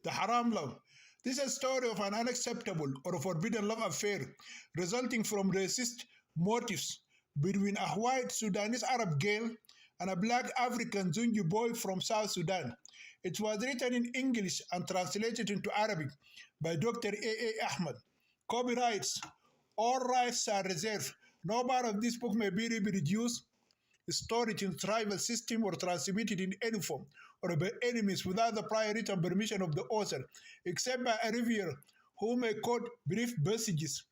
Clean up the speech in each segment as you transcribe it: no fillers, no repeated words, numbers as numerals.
The Haram love. This is a story of an unacceptable or forbidden love affair resulting from racist motives between a white Sudanese Arab girl and a black African Zungi boy from South Sudan. It was written in English and translated into Arabic by Dr. A. Ahmed. Copyrights. All rights are reserved. No part of this book may be reproduced, stored in tribal system, or transmitted in any form or by enemies without the prior written permission of the author, except by a reviewer who may quote brief passages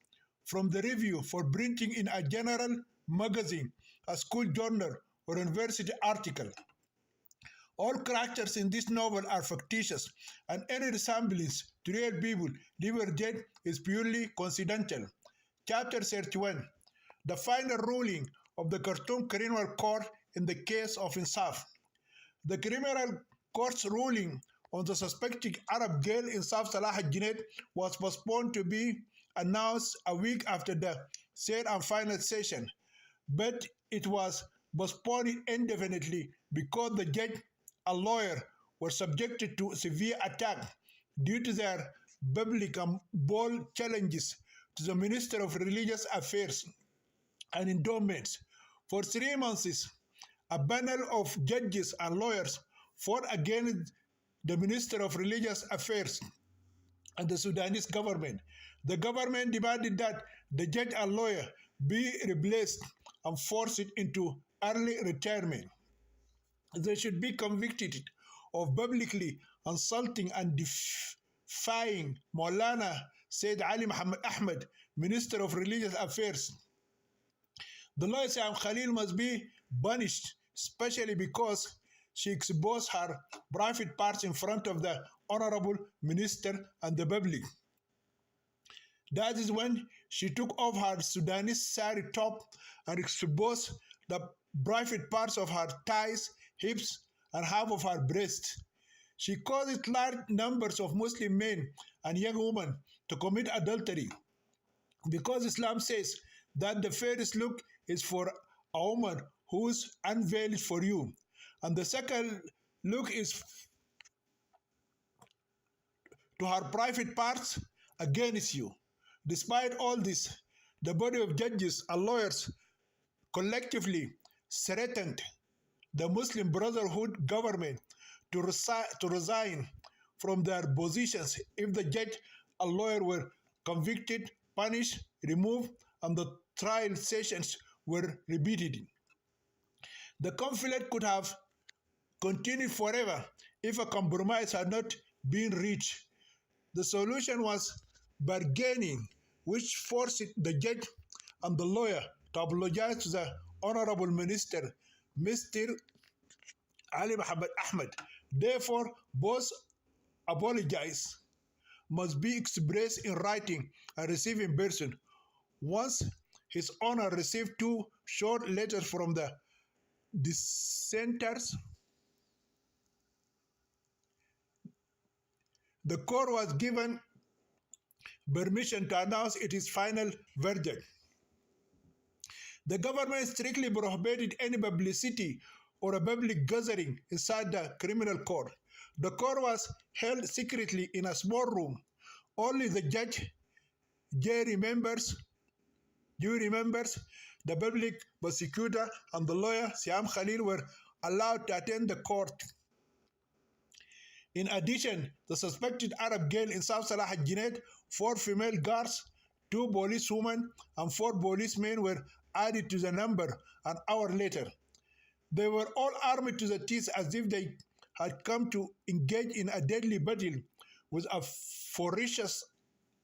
from the review for printing in a general magazine, a school journal, or university article. All characters in this novel are fictitious, and any resemblance to real people, live or dead, is purely coincidental. Chapter 31. The final ruling of the Khartoum Criminal Court in the case of Insaf. The criminal court's ruling on the suspected Arab girl Insaf Salah al-Junaid was postponed to be announced a week after the third and final session, but it was postponed indefinitely because the judge and lawyer were subjected to severe attack due to their public and bold challenges to the Minister of Religious Affairs and Endowments. For 3 months, a panel of judges and lawyers fought against the Minister of Religious Affairs and the Sudanese government. The government demanded that the judge and lawyer be replaced and forced into early retirement. They should be convicted of publicly insulting and defying Maulana Said Ali Muhammad Ahmed, Minister of Religious Affairs. The lawyer Sam Khalil must be punished, especially because she exposed her private parts in front of the honorable minister and the public. That is when she took off her Sudanese sari top and exposed the private parts of her thighs, hips, and half of her breast. She caused large numbers of Muslim men and young women to commit adultery, because Islam says that the fairest look is for a woman who's unveiled for you, and the second look is to her private parts against you. Despite all this, the body of judges and lawyers collectively threatened the Muslim Brotherhood government to resign from their positions if the judge and lawyer were convicted, punished, removed, and the trial sessions were repeated. The conflict could have continued forever if a compromise had not been reached. The solution was bargaining, which forced the judge and the lawyer to apologize to the Honorable Minister, Mr. Ali Muhammad Ahmed. Therefore, both apologies must be expressed in writing and received in person. Once His Honor received 2 short letters from the dissenters, the court was given permission to announce its final verdict. The government strictly prohibited any publicity or a public gathering inside the criminal court. The court was held secretly in a small room. Only the judge, jury members, the public prosecutor, and the lawyer, Siam Khalil, were allowed to attend the court. In addition, the suspected Arab girl Insaf Salah al-Junaid, 4 female guards, 2 policewomen, and 4 policemen were added to the number an hour later. They were all armed to the teeth as if they had come to engage in a deadly battle with a ferocious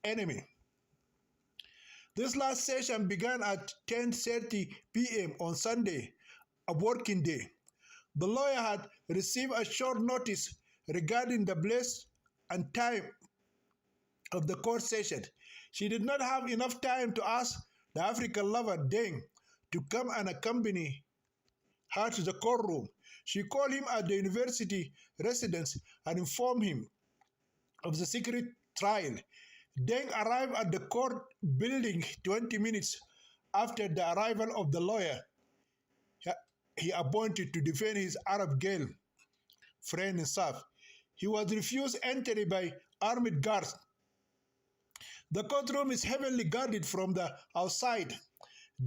enemy. This last session began at 10:30 p.m. on Sunday, a working day. The lawyer had received a short notice regarding the place and time of the court session. She did not have enough time to ask the African lover, Deng, to come and accompany her to the courtroom. She called him at the university residence and informed him of the secret trial. Deng arrived at the court building 20 minutes after the arrival of the lawyer he appointed to defend his Arab girl friend Insaf. He was refused entry by armed guards. The courtroom is heavily guarded from the outside.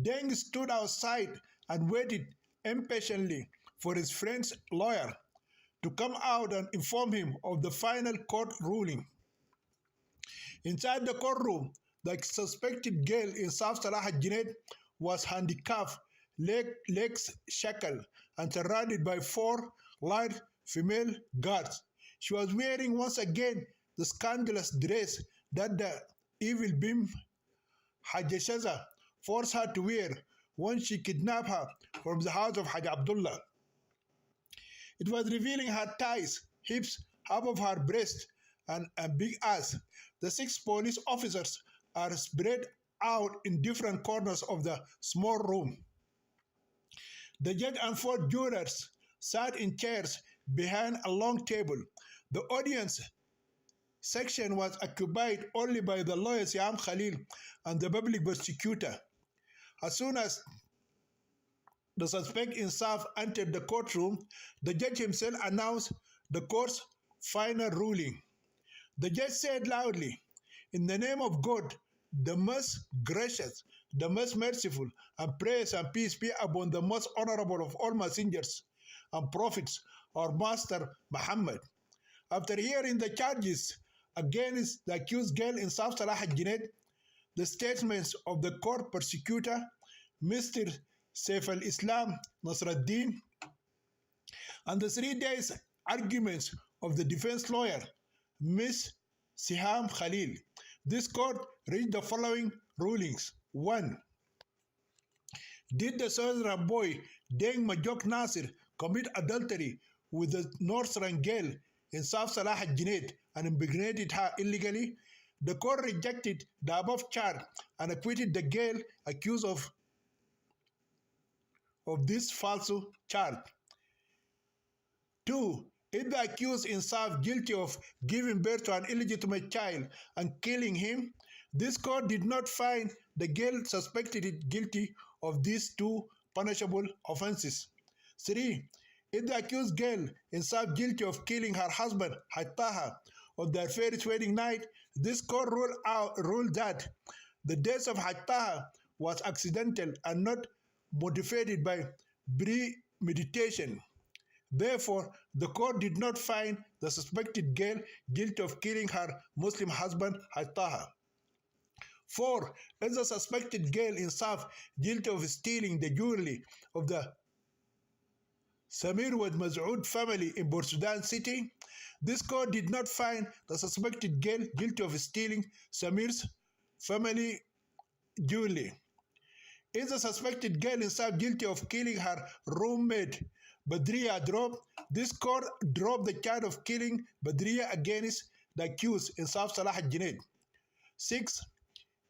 Deng stood outside and waited impatiently for his friend's lawyer to come out and inform him of the final court ruling. Inside the courtroom, the suspected girl in South Salah Junaid was handicapped, legs shackled, and surrounded by 4 light female guards. She was wearing once again the scandalous dress that the evil beam Hajjashaza forced her to wear when she kidnapped her from the house of Hajj Abdullah. It was revealing her thighs, hips, half of her breast, and a big ass. The 6 police officers are spread out in different corners of the small room. The judge and 4 jurors sat in chairs behind a long table. The audience section was occupied only by the lawyer Siam Khalil and the public prosecutor. As soon as the suspect Insaf entered the courtroom, the judge himself announced the court's final ruling. The judge said loudly, "In the name of God, the most gracious, the most merciful, and praise and peace be upon the most honorable of all messengers and prophets, our master Muhammad." After hearing the charges against the accused girl in South Salah Junaid, the statements of the court prosecutor, Mr. Saif al-Islam Nasruddin, and the 3 days arguments of the defense lawyer, Ms. Siham Khalil, this court reached the following rulings. 1. Did the Southern boy Deng Majok Nasir commit adultery with the Northern girl in South Salah Junaid and impregnated her illegally? The court rejected the above charge and acquitted the girl accused of this false charge. 2. If the accused Insaf guilty of giving birth to an illegitimate child and killing him, this court did not find the girl suspected guilty of these 2 punishable offenses. 3. If the accused girl Insaf guilty of killing her husband Hattaha on their first wedding night, this court ruled that the death of Hattaha was accidental and not motivated by premeditation. Therefore, the court did not find the suspected girl guilty of killing her Muslim husband Hattaha. 4. If the suspected girl Insaf guilty of stealing the jewelry of the Samir Wad Mazoud family in Port Sudan City, this court did not find the suspected girl guilty of stealing Samir's family jewelry. Is the suspected girl Insaf guilty of killing her roommate Badriya Drob? This court dropped the charge of killing Badriya against the accused Insaf Salah Junaid. 6.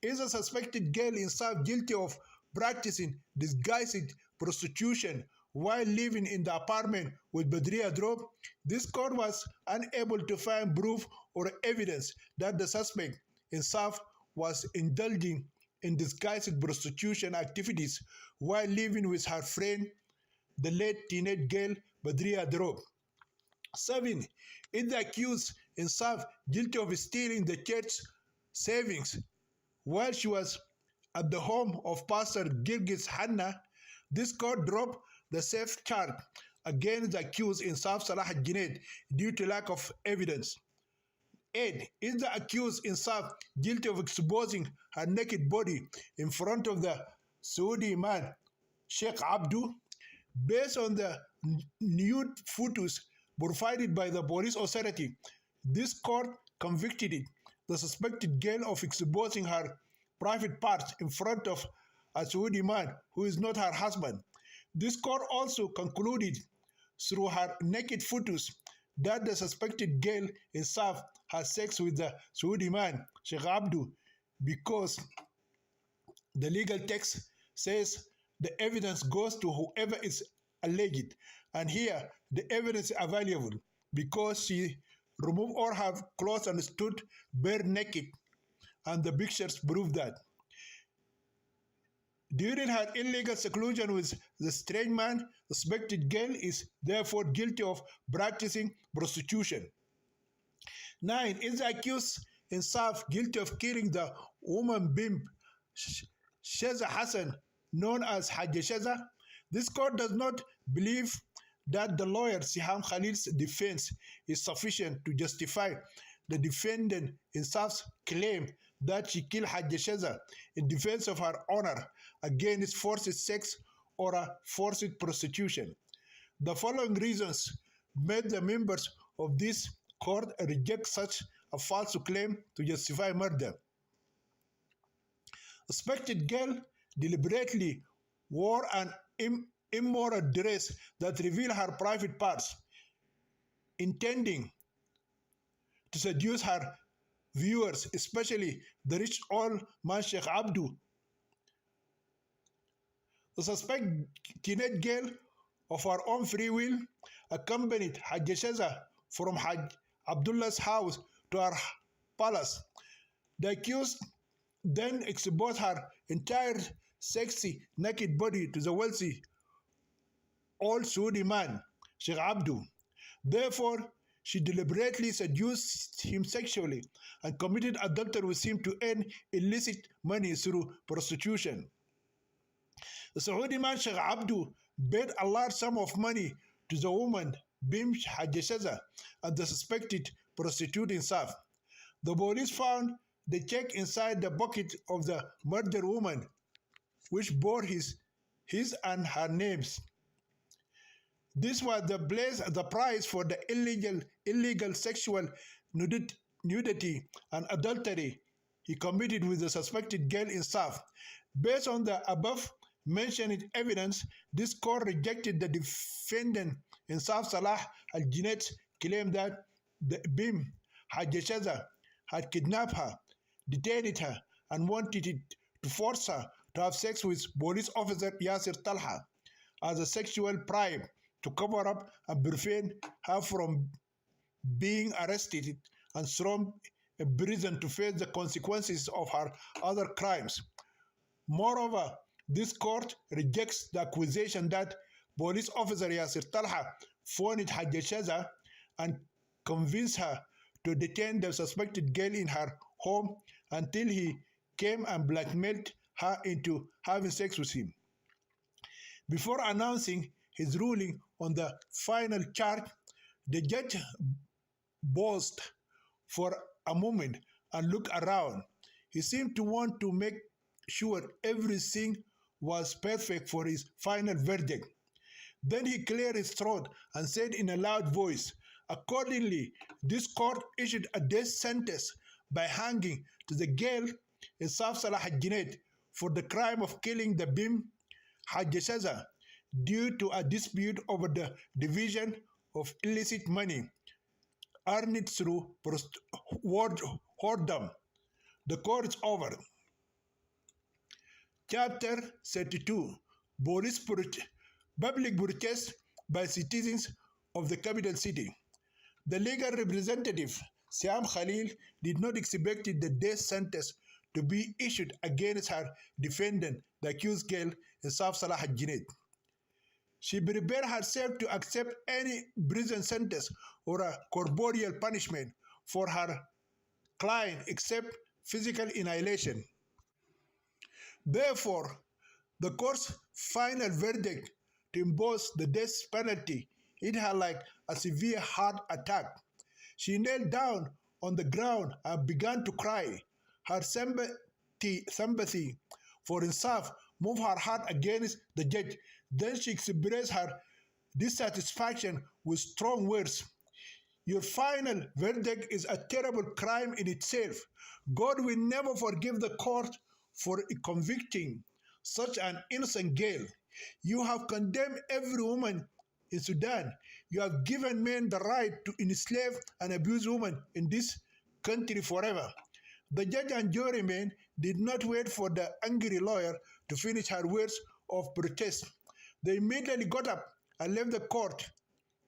Is the suspected girl Insaf guilty of practicing disguised prostitution while living in the apartment with Badriya Drob? This court was unable to find proof or evidence that the suspect Insaf was indulging in disguised prostitution activities while living with her friend, the late teenage girl Badriya Drob. 7. Is the accused Insaf guilty of stealing the church savings while she was at the home of Pastor Girgis Hanna? This court dropped the safe charge against the accused Insaf Salah Junaid due to lack of evidence. 8. Is the accused Insaf guilty of exposing her naked body in front of the Saudi man Sheikh Abdu? Based on the nude photos provided by the police authority, this court convicted the suspected girl of exposing her private parts in front of a Saudi man who is not her husband. This court also concluded through her naked photos that the suspected girl Insaf had sex with the Saudi man Sheikh Abdu because the legal text says the evidence goes to whoever is alleged, and here the evidence is available because she removed all her clothes and stood bare naked, and the pictures prove that. During her illegal seclusion with the strange man, the suspected girl is therefore guilty of practicing prostitution. 9. Is the accused Insaf guilty of killing the woman Bimb Sheza Hassan, known as Hajj Sheza? This court does not believe that the lawyer Siham Khalil's defense is sufficient to justify the defendant Insaf's claim that she killed Hajj Sheza in defense of her honor against forced sex or a forced prostitution. The following reasons made the members of this court reject such a false claim to justify murder. Suspected girl deliberately wore an immoral dress that revealed her private parts, intending to seduce her viewers, especially the rich old man Sheikh Abdu. The suspected teenage girl of her own free will accompanied Hajj Sheza from Hajj Abdullah's house to her palace. The accused then exposed her entire sexy, naked body to the wealthy old Saudi man, Sheikh Abdu. Therefore, she deliberately seduced him sexually and committed adultery with him to earn illicit money through prostitution. The Saudi man Sheikh Abdu paid a large sum of money to the woman Bim Hajjashaza and the suspected prostitute Insaf. The police found the check inside the bucket of the murdered woman, which bore his and her names. This was the price for the illegal sexual nudity and adultery he committed with the suspected girl Insaf. Based on the above mentioned evidence, this court rejected the defendant Insaf Salah al-Jinet's claim that the Bim Hajjashaza had kidnapped her, detained her, and wanted to force her to have sex with police officer Yasir Talha as a sexual bribe to cover up and prevent her from being arrested and thrown in prison to face the consequences of her other crimes. Moreover, this court rejects the accusation that police officer Yasir Talha phoned Hajjashaza and convinced her to detain the suspected girl in her home until he came and blackmailed her into having sex with him. Before announcing his ruling on the final charge, the judge paused for a moment and looked around. He seemed to want to make sure everything was perfect for his final verdict. Then he cleared his throat and said in a loud voice, "Accordingly, this court issued a death sentence by hanging to the girl Insaf Salah al-Jinet for the crime of killing the Bim Hajjashaza due to a dispute over the division of illicit money earned through whoredom. The court is over." Chapter 32. Public protest by citizens of the capital city. The legal representative, Siam Khalil, did not expect the death sentence to be issued against her defendant, the accused girl, Insaf Salah al-Jinet. She prepared herself to accept any prison sentence or a corporeal punishment for her client except physical annihilation. Therefore, the court's final verdict to impose the death penalty hit her like a severe heart attack. She knelt down on the ground and began to cry. Her sympathy for Insaf moved her heart against the judge. Then she expressed her dissatisfaction with strong words. "Your final verdict is a terrible crime in itself. God will never forgive the court for convicting such an innocent girl. You have condemned every woman in Sudan. You have given men the right to enslave and abuse women in this country forever." The judge and jurymen did not wait for the angry lawyer to finish her words of protest. They immediately got up and left the court.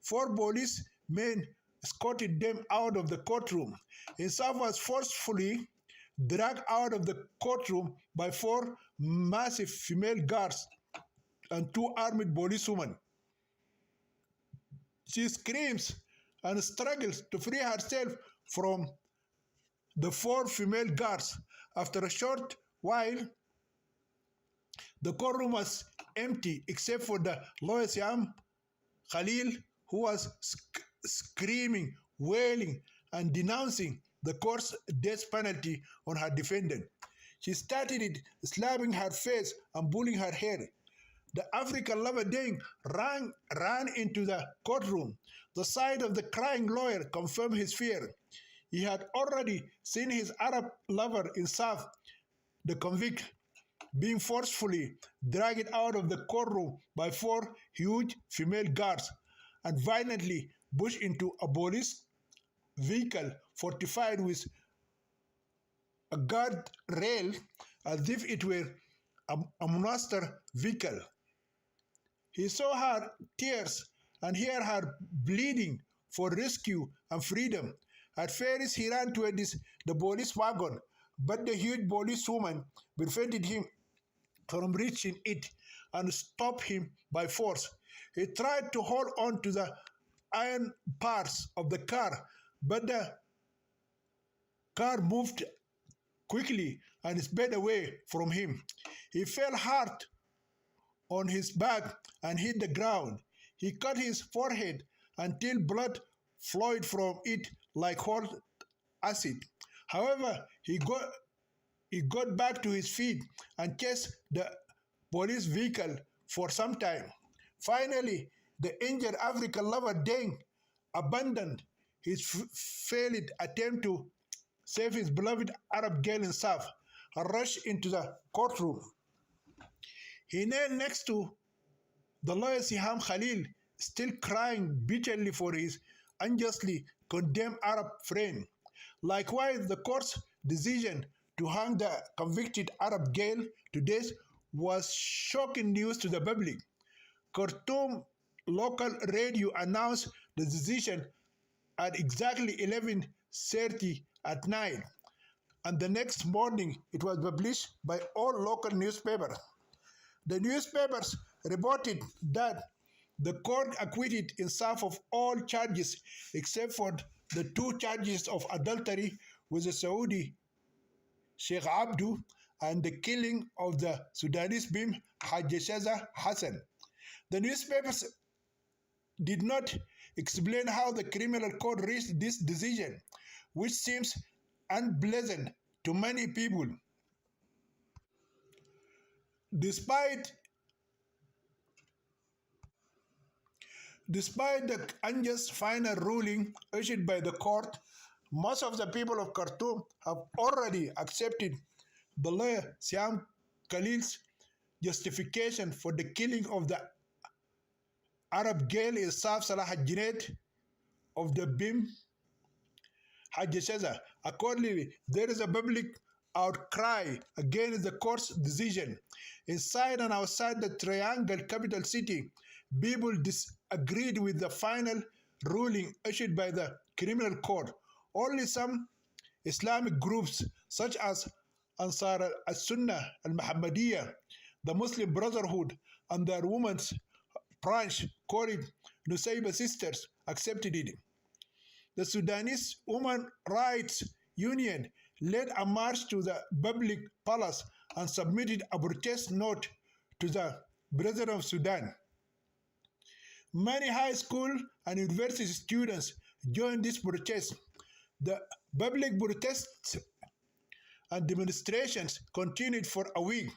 4 policemen escorted them out of the courtroom. Insaf was forcefully dragged out of the courtroom by 4 massive female guards and 2 armed policewomen. She screams and struggles to free herself from the four female guards. After a short while, the courtroom was empty except for the lawyer Siam Khalil, who was screaming, wailing, and denouncing the court's death penalty on her defendant. She started it, slapping her face and pulling her hair. The African lover Deng ran into the courtroom. The sight of the crying lawyer confirmed his fear. He had already seen his Arab lover Insaf, the convict, being forcefully dragged out of the courtroom by four huge female guards and violently pushed into a police vehicle fortified with a guard rail as if it were a monster vehicle. He saw her tears and heard her bleeding for rescue and freedom. At first, he ran towards the police wagon, but the huge policewoman prevented him from reaching it and stopped him by force. He tried to hold on to the iron parts of the car, but the car moved quickly and sped away from him. He fell hard on his back and hit the ground. He cut his forehead until blood flowed from it like hot acid. However, he got back to his feet and chased the police vehicle for some time. Finally, the injured African lover Deng abandoned his failed attempt to save his beloved Arab girl in Saf and rushed into the courtroom. He knelt next to the lawyer Siham Khalil, still crying bitterly for his unjustly condemned Arab friend. Likewise, the court's decision to hang the convicted Arab girl to death was shocking news to the public. Khartoum local radio announced the decision at exactly 11:30 at night, and the next morning it was published by all local newspapers. The newspapers reported that the court acquitted Insaf of all charges except for the two charges of adultery with the Saudi Sheikh Abdu and the killing of the Sudanese Bim Hajjashaza Hassan. The newspapers did not explain how the criminal court reached this decision, which seems unpleasant to many people. Despite the unjust final ruling issued by the court, most of the people of Khartoum have already accepted the lawyer Siam Khalil's justification for the killing of the Arab girl Isaf Salah Junaid of the Bim Hajjashaza. Accordingly, there is a public outcry against the court's decision. Inside and outside the triangle capital city, people disagreed with the final ruling issued by the criminal court. Only some Islamic groups such as Ansar al-Sunnah al-Muhammadiyya, the Muslim Brotherhood, and their women's branch called Nusayba Sisters accepted it. The Sudanese Women Rights Union led a march to the public palace and submitted a protest note to the President of Sudan. Many high school and university students joined this protest. The public protests and demonstrations continued for a week.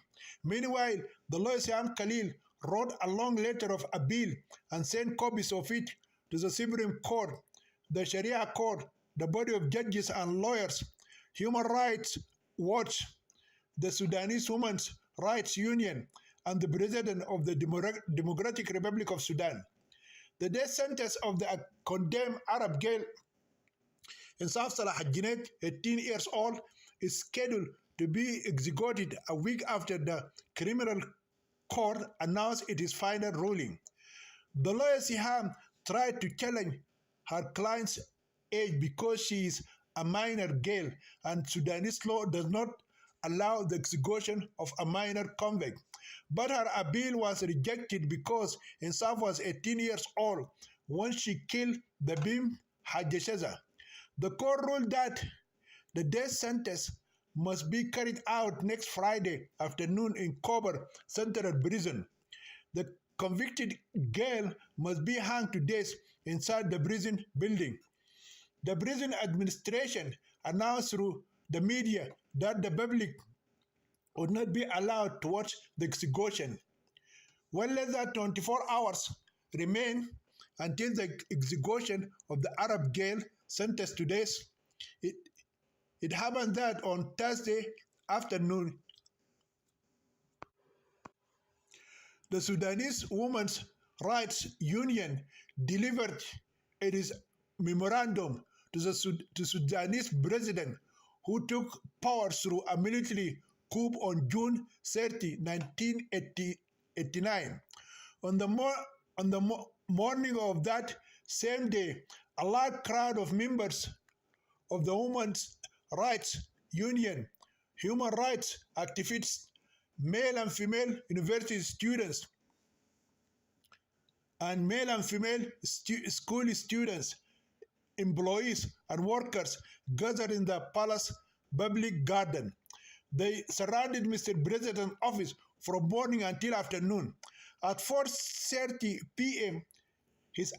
Meanwhile, the lawyer Siam Khalil wrote a long letter of appeal and sent copies of it to the Supreme Court, the Sharia Court, the body of judges and lawyers, Human Rights Watch, the Sudanese Women's Rights Union, and the President of the Democratic Republic of Sudan. The death sentence of the condemned Arab girl Insaf Salah Junaid, 18 years old, is scheduled to be executed a week after the criminal court announced its final ruling. The lawyer Siham tried to challenge her client's age because she is a minor girl and Sudanese law does not allow the execution of a minor convict. But her appeal was rejected because Insaf was 18 years old when she killed the Bim Hajjashaza. The court ruled that the death sentence must be carried out next Friday afternoon in Kober Central Prison. The convicted girl must be hanged to death inside the prison building. The prison administration announced through the media that the public would not be allowed to watch the execution. Well less than 24 hours remain until the execution of the Arab girl sentenced to death. It, it happened that on Thursday afternoon, the Sudanese Women's Rights Union delivered its memorandum to the Sudanese president, who took power through a military coup on June 30, 1989. On the morning of that same day, a large crowd of members of the Women's Rights Union, human rights activists, male and female university students, and male and female school students, employees, and workers gathered in the palace public garden. They surrounded Mr. President's office from morning until afternoon. At 4:30 p.m., His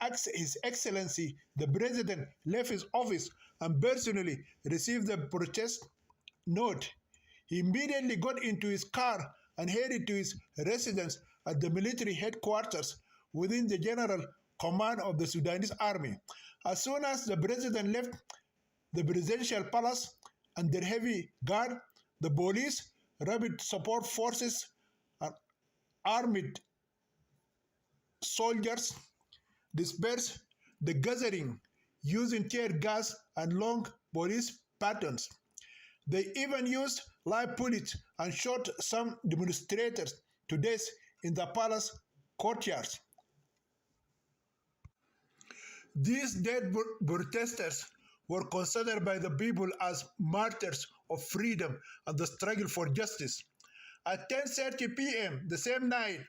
Excellency, the President, left his office and personally received the protest note. He immediately got into his car and headed to his residence at the military headquarters within the general command of the Sudanese army. As soon as the President left the presidential palace under heavy guard, the police, rapid support forces, and armed soldiers dispersed the gathering using tear gas and long police batons. They even used live bullets and shot some demonstrators to death in the palace courtyards. These dead protesters were considered by the people as martyrs of freedom and the struggle for justice. At 10:30 p.m. the same night,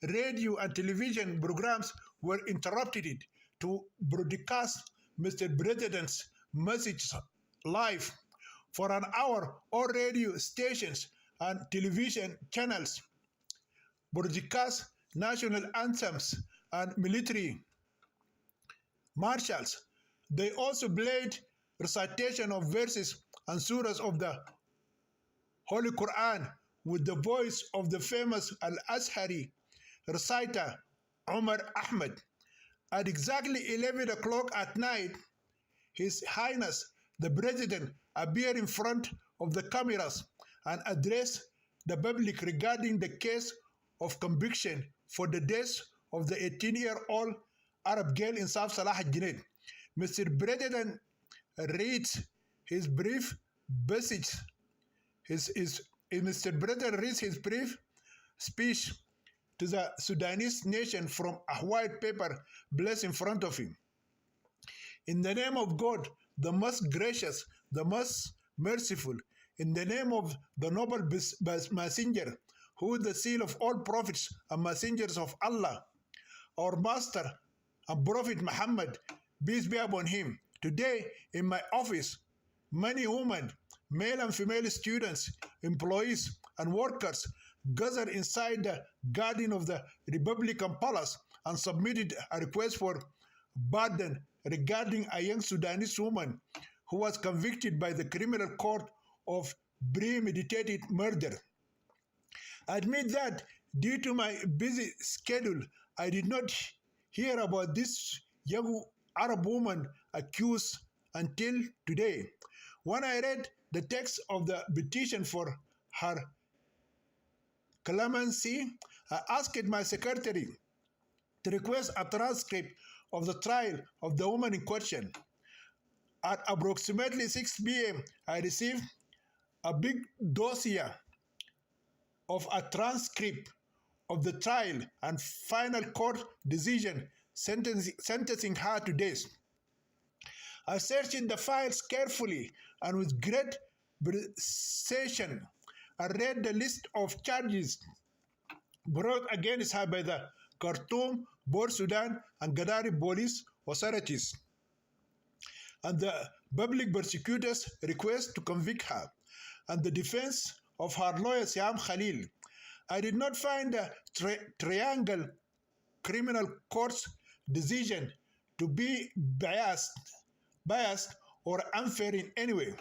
radio and television programs were interrupted to broadcast Mr. President's message live. For an hour, all radio stations and television channels broadcast national anthems and military marshals. They also played recitation of verses and surahs of the Holy Quran with the voice of the famous Al-Azhari reciter Omar Ahmed. At exactly 11 o'clock at night, His Highness the President appeared in front of the cameras and addressed the public regarding the case of conviction for the death of the 18-year-old Arab girl in South Salah al-Junaid. Mr. President reads his brief message. Mr. President reads his brief speech to the Sudanese nation from a white paper placed in front of him. In the name of God, the most gracious, the most merciful, in the name of the noble messenger, who is the seal of all prophets and messengers of Allah, our master and Prophet Muhammad, peace be upon him. Today, in my office, many women, male and female students, employees, and workers gathered inside the garden of the Republican Palace and submitted a request for pardon regarding a young Sudanese woman who was convicted by the criminal court of premeditated murder. I admit that due to my busy schedule, I did not hear about this young Arab woman accused until today. When I read the text of the petition for her clemency, I asked my secretary to request a transcript of the trial of the woman in question. At approximately 6 p.m., I received a big dossier of a transcript of the trial and final court decision sentencing her to death. I searched the files carefully and with great precision. I read the list of charges brought against her by the Khartoum, Port Sudan, and Gadari police authorities, and the public prosecutors' request to convict her, and the defense of her lawyer Siam Khalil. I did not find the triangle criminal court's decision to be biased or unfair in any way.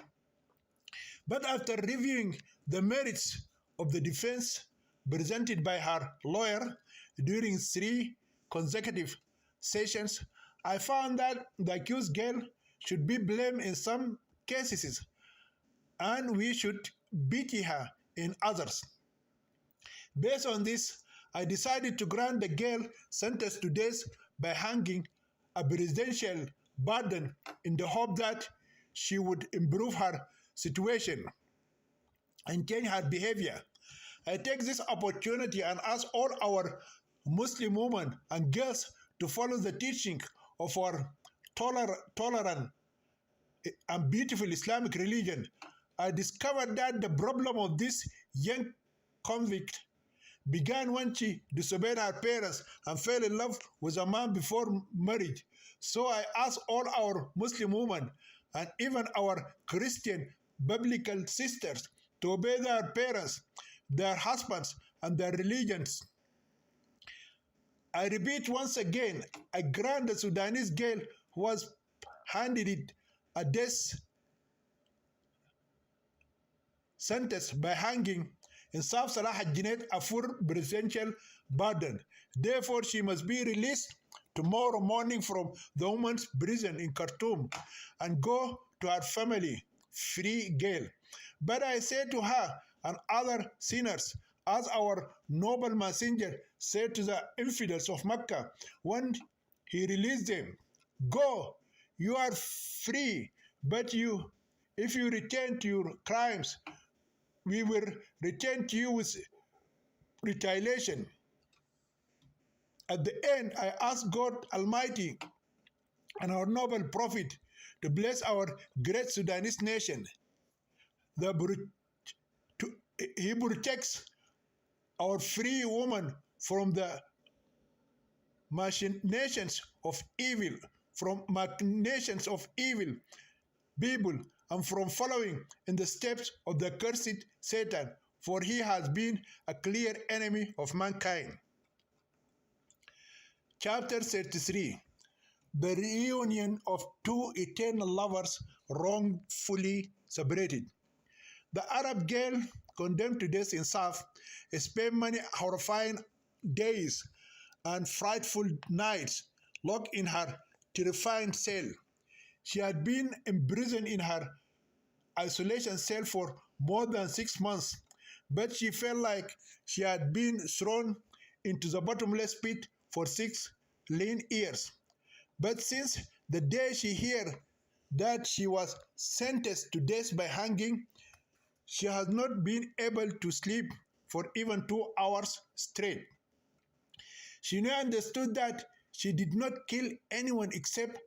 But after reviewing the merits of the defense presented by her lawyer during 3 consecutive sessions, I found that the accused girl should be blamed in some cases and we should beat her in others. Based on this, I decided to grant the girl sentence to death by hanging, a presidential pardon, in the hope that she would improve her situation and change her behavior. I take this opportunity and ask all our Muslim women and girls to follow the teaching of our tolerant and beautiful Islamic religion. I discovered that the problem of this young convict began when she disobeyed her parents and fell in love with a man before marriage. So I ask all our Muslim women and even our Christian biblical sisters to obey their parents, their husbands, and their religions. I repeat once again, I grant the Sudanese girl who was handed a death sentence by hanging Insaf Salah Junaid a full presidential pardon. Therefore, she must be released tomorrow morning from the women's prison in Khartoum and go to her family, free girl. But I say to her and other sinners, as our noble messenger said to the infidels of Mecca when he released them, go, you are free, but if you return to your crimes, we will return to you with retaliation. At the end, I ask God Almighty and our noble prophet to bless our great Sudanese nation. He protects our free women from the machinations of evil, people, and from following in the steps of the cursed Satan, for he has been a clear enemy of mankind. Chapter 33. The reunion of two eternal lovers wrongfully separated. The Arab girl condemned to death in Saf spent many horrifying days and frightful nights locked in her terrifying cell. She had been imprisoned in her isolation cell for more than 6 months, but she felt like she had been thrown into the bottomless pit for 6 lean years. But since the day she heard that she was sentenced to death by hanging, she has not been able to sleep for even 2 hours straight. She now understood that she did not kill anyone except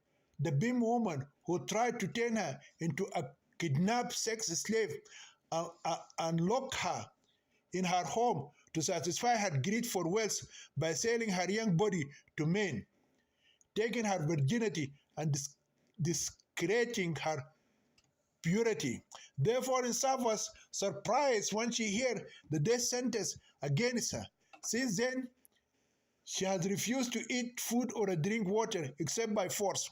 the beam woman who tried to turn her into a kidnapped sex slave and lock her in her home to satisfy her greed for wealth by selling her young body to men, taking her virginity and discrediting her purity. Therefore, Insaf was surprised when she heard the death sentence against her. Since then, she has refused to eat food or drink water except by force.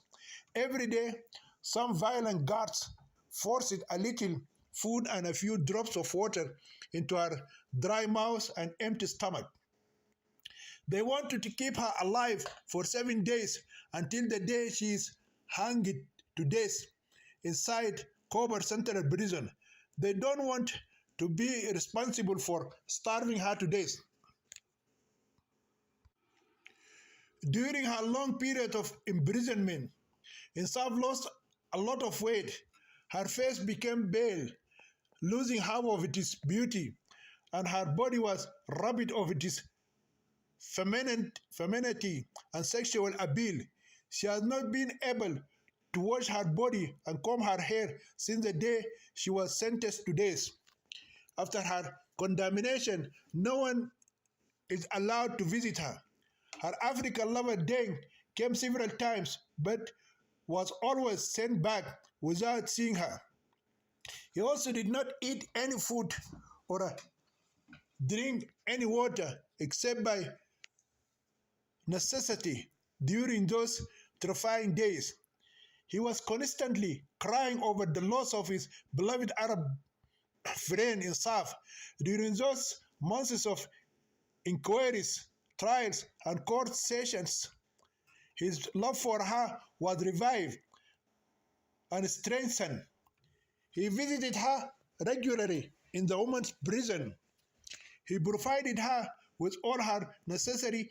Every day, some violent guards forced a little food and a few drops of water into her dry mouth and empty stomach. They wanted to keep her alive for 7 days until the day she is hanged to death inside Kober Central Prison. They don't want to be responsible for starving her to death. During her long period of imprisonment, Insaf lost a lot of weight. Her face became pale, losing half of its beauty, and her body was robbed of its femininity and sexual appeal. She has not been able to wash her body and comb her hair since the day she was sentenced to death. After her condemnation, no one is allowed to visit her. Her African lover Deng came several times, but was always sent back without seeing her. He also did not eat any food or drink any water except by necessity during those terrifying days. He was constantly crying over the loss of his beloved Arab friend Insaf. During those months of inquiries, trials, and court sessions, his love for her was revived and strengthened. He visited her regularly in the woman's prison. He provided her with all her necessary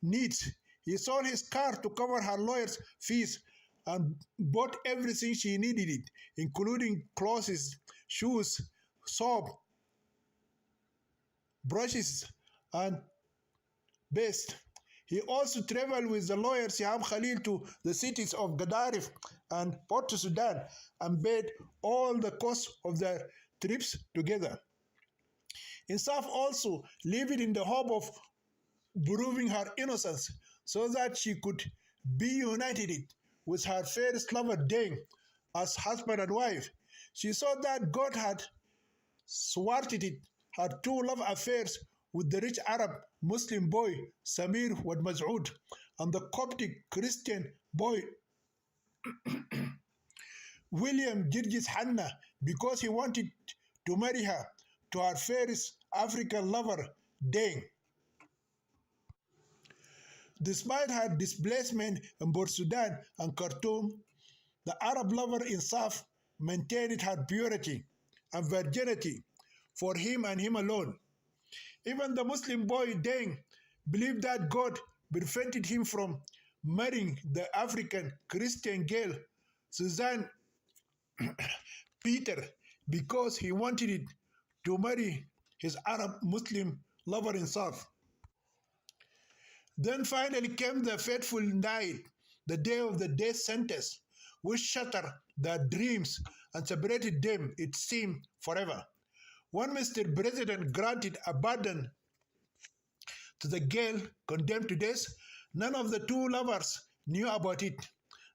needs. He sold his car to cover her lawyer's fees and bought everything she needed, including clothes, shoes, soap, brushes, and paste. He also traveled with the lawyer Siham Khalil to the cities of Gadarif and Port Sudan and paid all the costs of their trips together. Insaf also lived in the hope of proving her innocence so that she could be united with her fairest lover Deng as husband and wife. She saw that God had thwarted her two love affairs with the rich Arab Muslim boy Samir Wad Mas'ud and the Coptic Christian boy William Girgis Hanna because he wanted to marry her to her fairest African lover Deng. Despite her displacement in Port Sudan and Khartoum, the Arab lover Insaf maintained her purity and virginity for him and him alone. Even the Muslim boy Deng believed that God prevented him from marrying the African Christian girl Suzanne Peter because he wanted to marry his Arab Muslim lover Insaf. Then finally came the fateful night, the day of the death sentence, which shattered their dreams and separated them, it seemed, forever. When Mr. President granted a pardon to the girl condemned to death, none of the two lovers knew about it.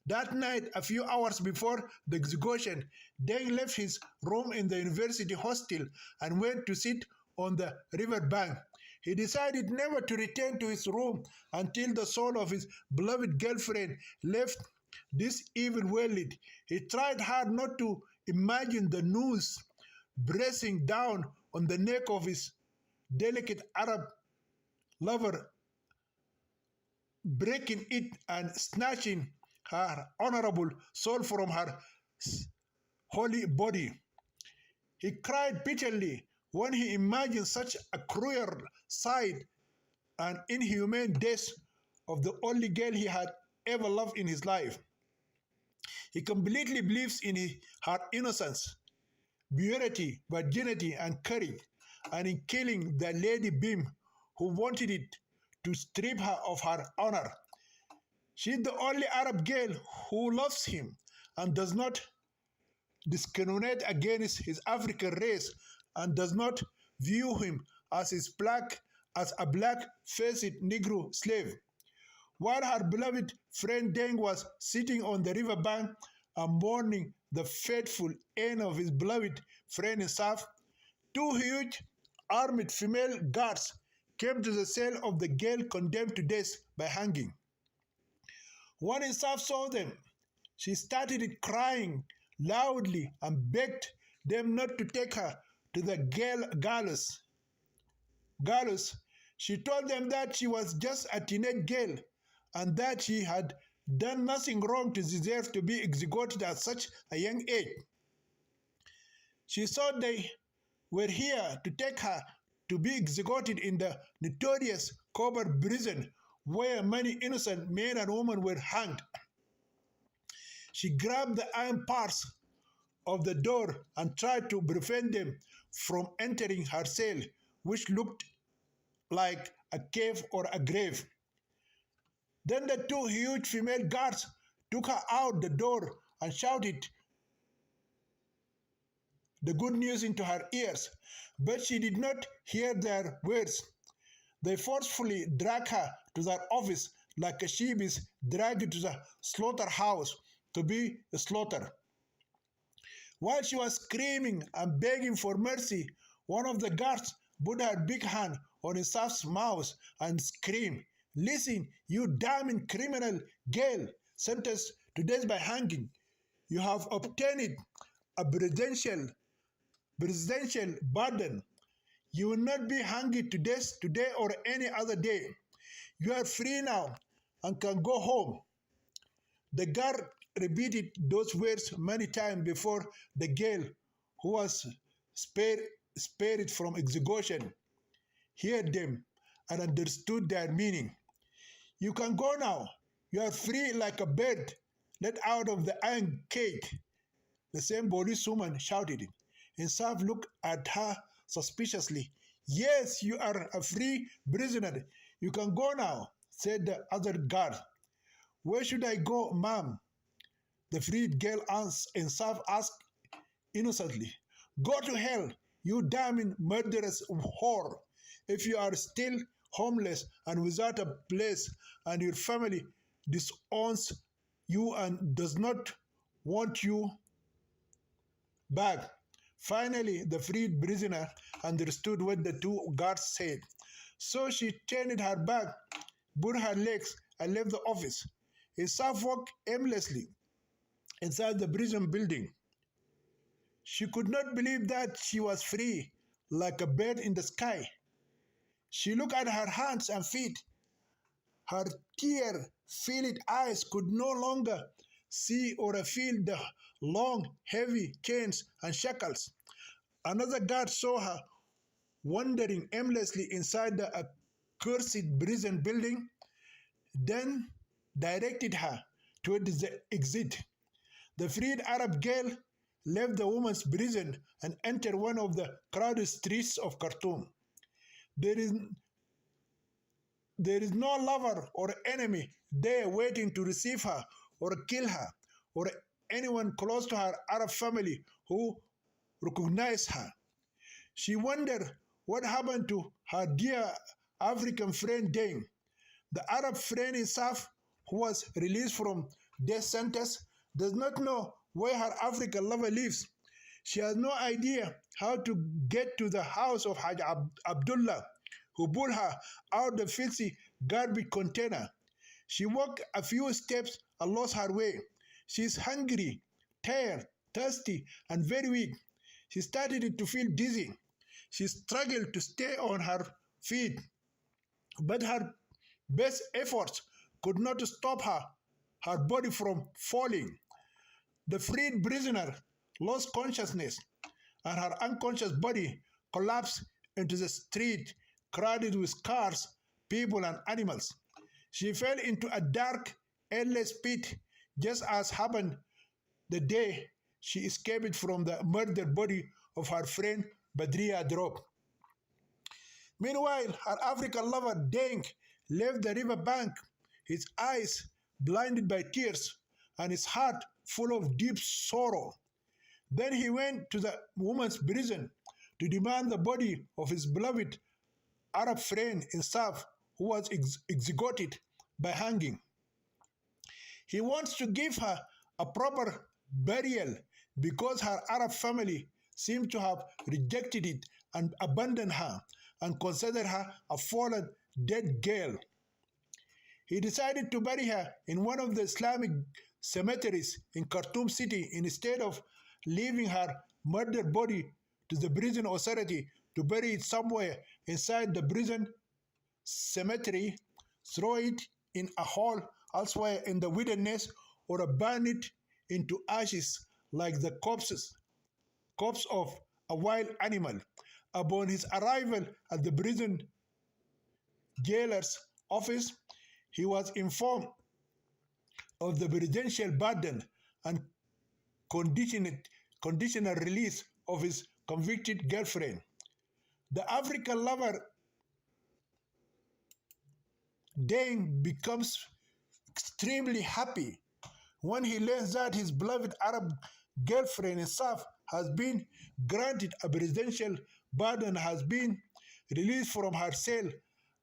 That night, a few hours before the execution, Deng left his room in the university hostel and went to sit on the river bank. He decided never to return to his room until the soul of his beloved girlfriend left this evil world. He tried hard not to imagine the noose pressing down on the neck of his delicate Arab lover, breaking it and snatching her honorable soul from her holy body. He cried bitterly when he imagined such a cruel sight and inhumane death of the only girl he had ever loved in his life. He completely believes in her innocence, purity, virginity, and courage, and in killing the Lady Bim who wanted it to strip her of her honor. She is the only Arab girl who loves him and does not discriminate against his African race and does not view him as a black-faced Negro slave. While her beloved friend Deng was sitting on the riverbank and mourning the fateful end of his beloved friend Insaf, two huge armed female guards came to the cell of the girl condemned to death by hanging. When Insaf saw them, she started crying loudly and begged them not to take her to the gallows. She told them that she was just a teenage girl and that she had done nothing wrong to deserve to be executed at such a young age. She thought they were here to take her to be executed in the notorious Cobra prison where many innocent men and women were hanged. She grabbed the iron bars of the door and tried to prevent them from entering her cell, which looked like a cave or a grave. Then the two huge female guards took her out the door and shouted the good news into her ears, but she did not hear their words. They forcefully dragged her to their office like a sheep is dragged to the slaughterhouse to be slaughtered. While she was screaming and begging for mercy, one of the guards put her big hand on Isaf's mouth and screamed, "Listen, you damning criminal girl, sentenced to death by hanging. You have obtained a presidential pardon. You will not be hanged to death today or any other day. You are free now and can go home." The guard repeated those words many times before the girl, who was spared from execution, heard them and understood their meaning. "You can go now. You are free like a bird let out of the iron cage," the same policewoman shouted. Insaf looked at her suspiciously. "Yes, you are a free prisoner. You can go now," said the other guard. "Where should I go, ma'am?" the freed girl Insaf asked innocently. "Go to hell, you damning murderous whore. If you are still homeless and without a place, and your family disowns you and does not want you back." Finally, the freed prisoner understood what the two guards said. So she turned her back, put her legs, and left the office. Isaf walked aimlessly inside the prison building. She could not believe that she was free, like a bird in the sky. She looked at her hands and feet. Her tear-filled eyes could no longer see or feel the long, heavy chains and shackles. Another guard saw her wandering aimlessly inside the accursed prison building, then directed her toward the exit. The freed Arab girl left the woman's prison and entered one of the crowded streets of Khartoum. There is no lover or enemy there waiting to receive her or kill her, or anyone close to her Arab family who recognized her. She wondered what happened to her dear African friend Dane. The Arab friend Isaf, who was released from death sentence, does not know where her African lover lives. She has no idea how to get to the house of Haj Abdullah, who pulled her out the filthy garbage container. She walked a few steps and lost her way. She is hungry, tired, thirsty, and very weak. She started to feel dizzy. She struggled to stay on her feet, but her best efforts could not stop her body from falling. The freed prisoner lost consciousness, and her unconscious body collapsed into the street crowded with cars, people, and animals. She fell into a dark, endless pit, just as happened the day she escaped from the murdered body of her friend Badria Drop. Meanwhile, her African lover Deng left the river bank, his eyes blinded by tears and his heart full of deep sorrow. Then he went to the woman's prison to demand the body of his beloved Arab friend Insaf, who was executed by hanging. He wants to give her a proper burial because her Arab family seemed to have rejected it and abandoned her and considered her a fallen dead girl. He decided to bury her in one of the Islamic cemeteries in Khartoum city instead of leaving her murdered body to the prison authority to bury it somewhere inside the prison cemetery, throw it in a hole elsewhere in the wilderness, or burn it into ashes like the corpse of a wild animal. Upon his arrival at the prison jailer's office, he was informed of the presidential pardon and conditional release of his convicted girlfriend. The African lover then becomes extremely happy when he learns that his beloved Arab girlfriend Insaf has been granted a presidential pardon, has been released from her cell,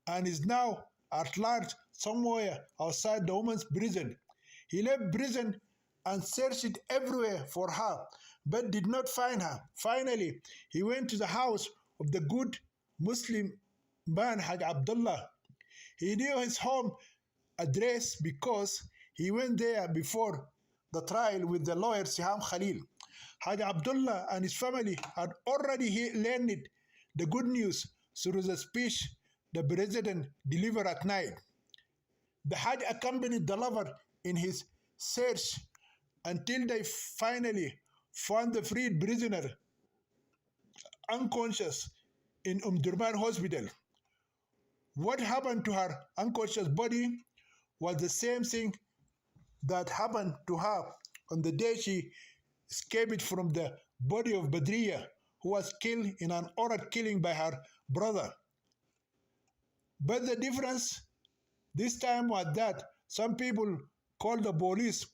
and is now at large somewhere outside the woman's prison. He left prison and searched everywhere for her, but did not find her. Finally, he went to the house of the good Muslim man Haj Abdullah. He knew his home address because he went there before the trial with the lawyer Siham Khalil. Haj Abdullah and his family had already learned the good news through the speech the president delivered at night. The Hajj accompanied the lover in his search until they finally found the freed prisoner unconscious in Durman Hospital. What happened to her unconscious body was the same thing that happened to her on the day she escaped from the body of Badriya, who was killed in an horrid killing by her brother. But the difference this time was that some people called the police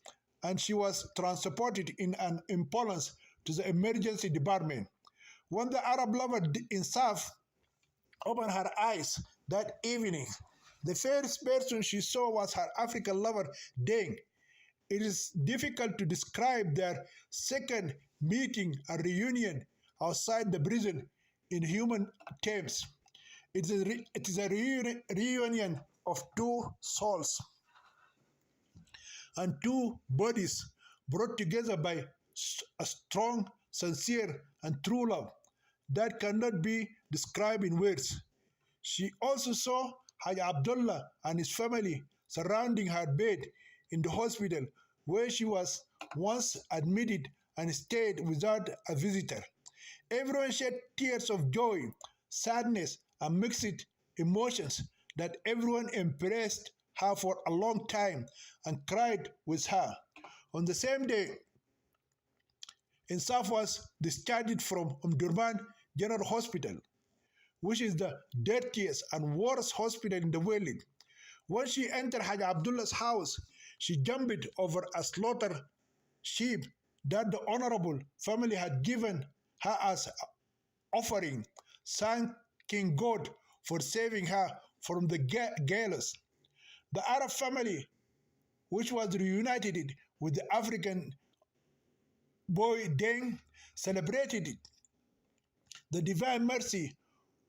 and she was transported in an ambulance to the emergency department. When the Arab lover Insaf opened her eyes that evening, the first person she saw was her African lover Deng. It is difficult to describe their second meeting and reunion outside the prison in human terms. It is a reunion of two souls and two bodies brought together by a strong, sincere, and true love that cannot be described in words. She also saw Haj Abdullah and his family surrounding her bed in the hospital where she was once admitted and stayed without a visitor. Everyone shed tears of joy, sadness, and mixed emotions that everyone embraced her for a long time and cried with her. On the same day, Insaf was discharged from Durban General Hospital, which is the dirtiest and worst hospital in the world. When she entered Haj Abdullah's house, she jumped over a slaughtered sheep that the honorable family had given her as offering, thanking God for saving her from the gallows. The Arab family, which was reunited with the African boy Deng, celebrated the divine mercy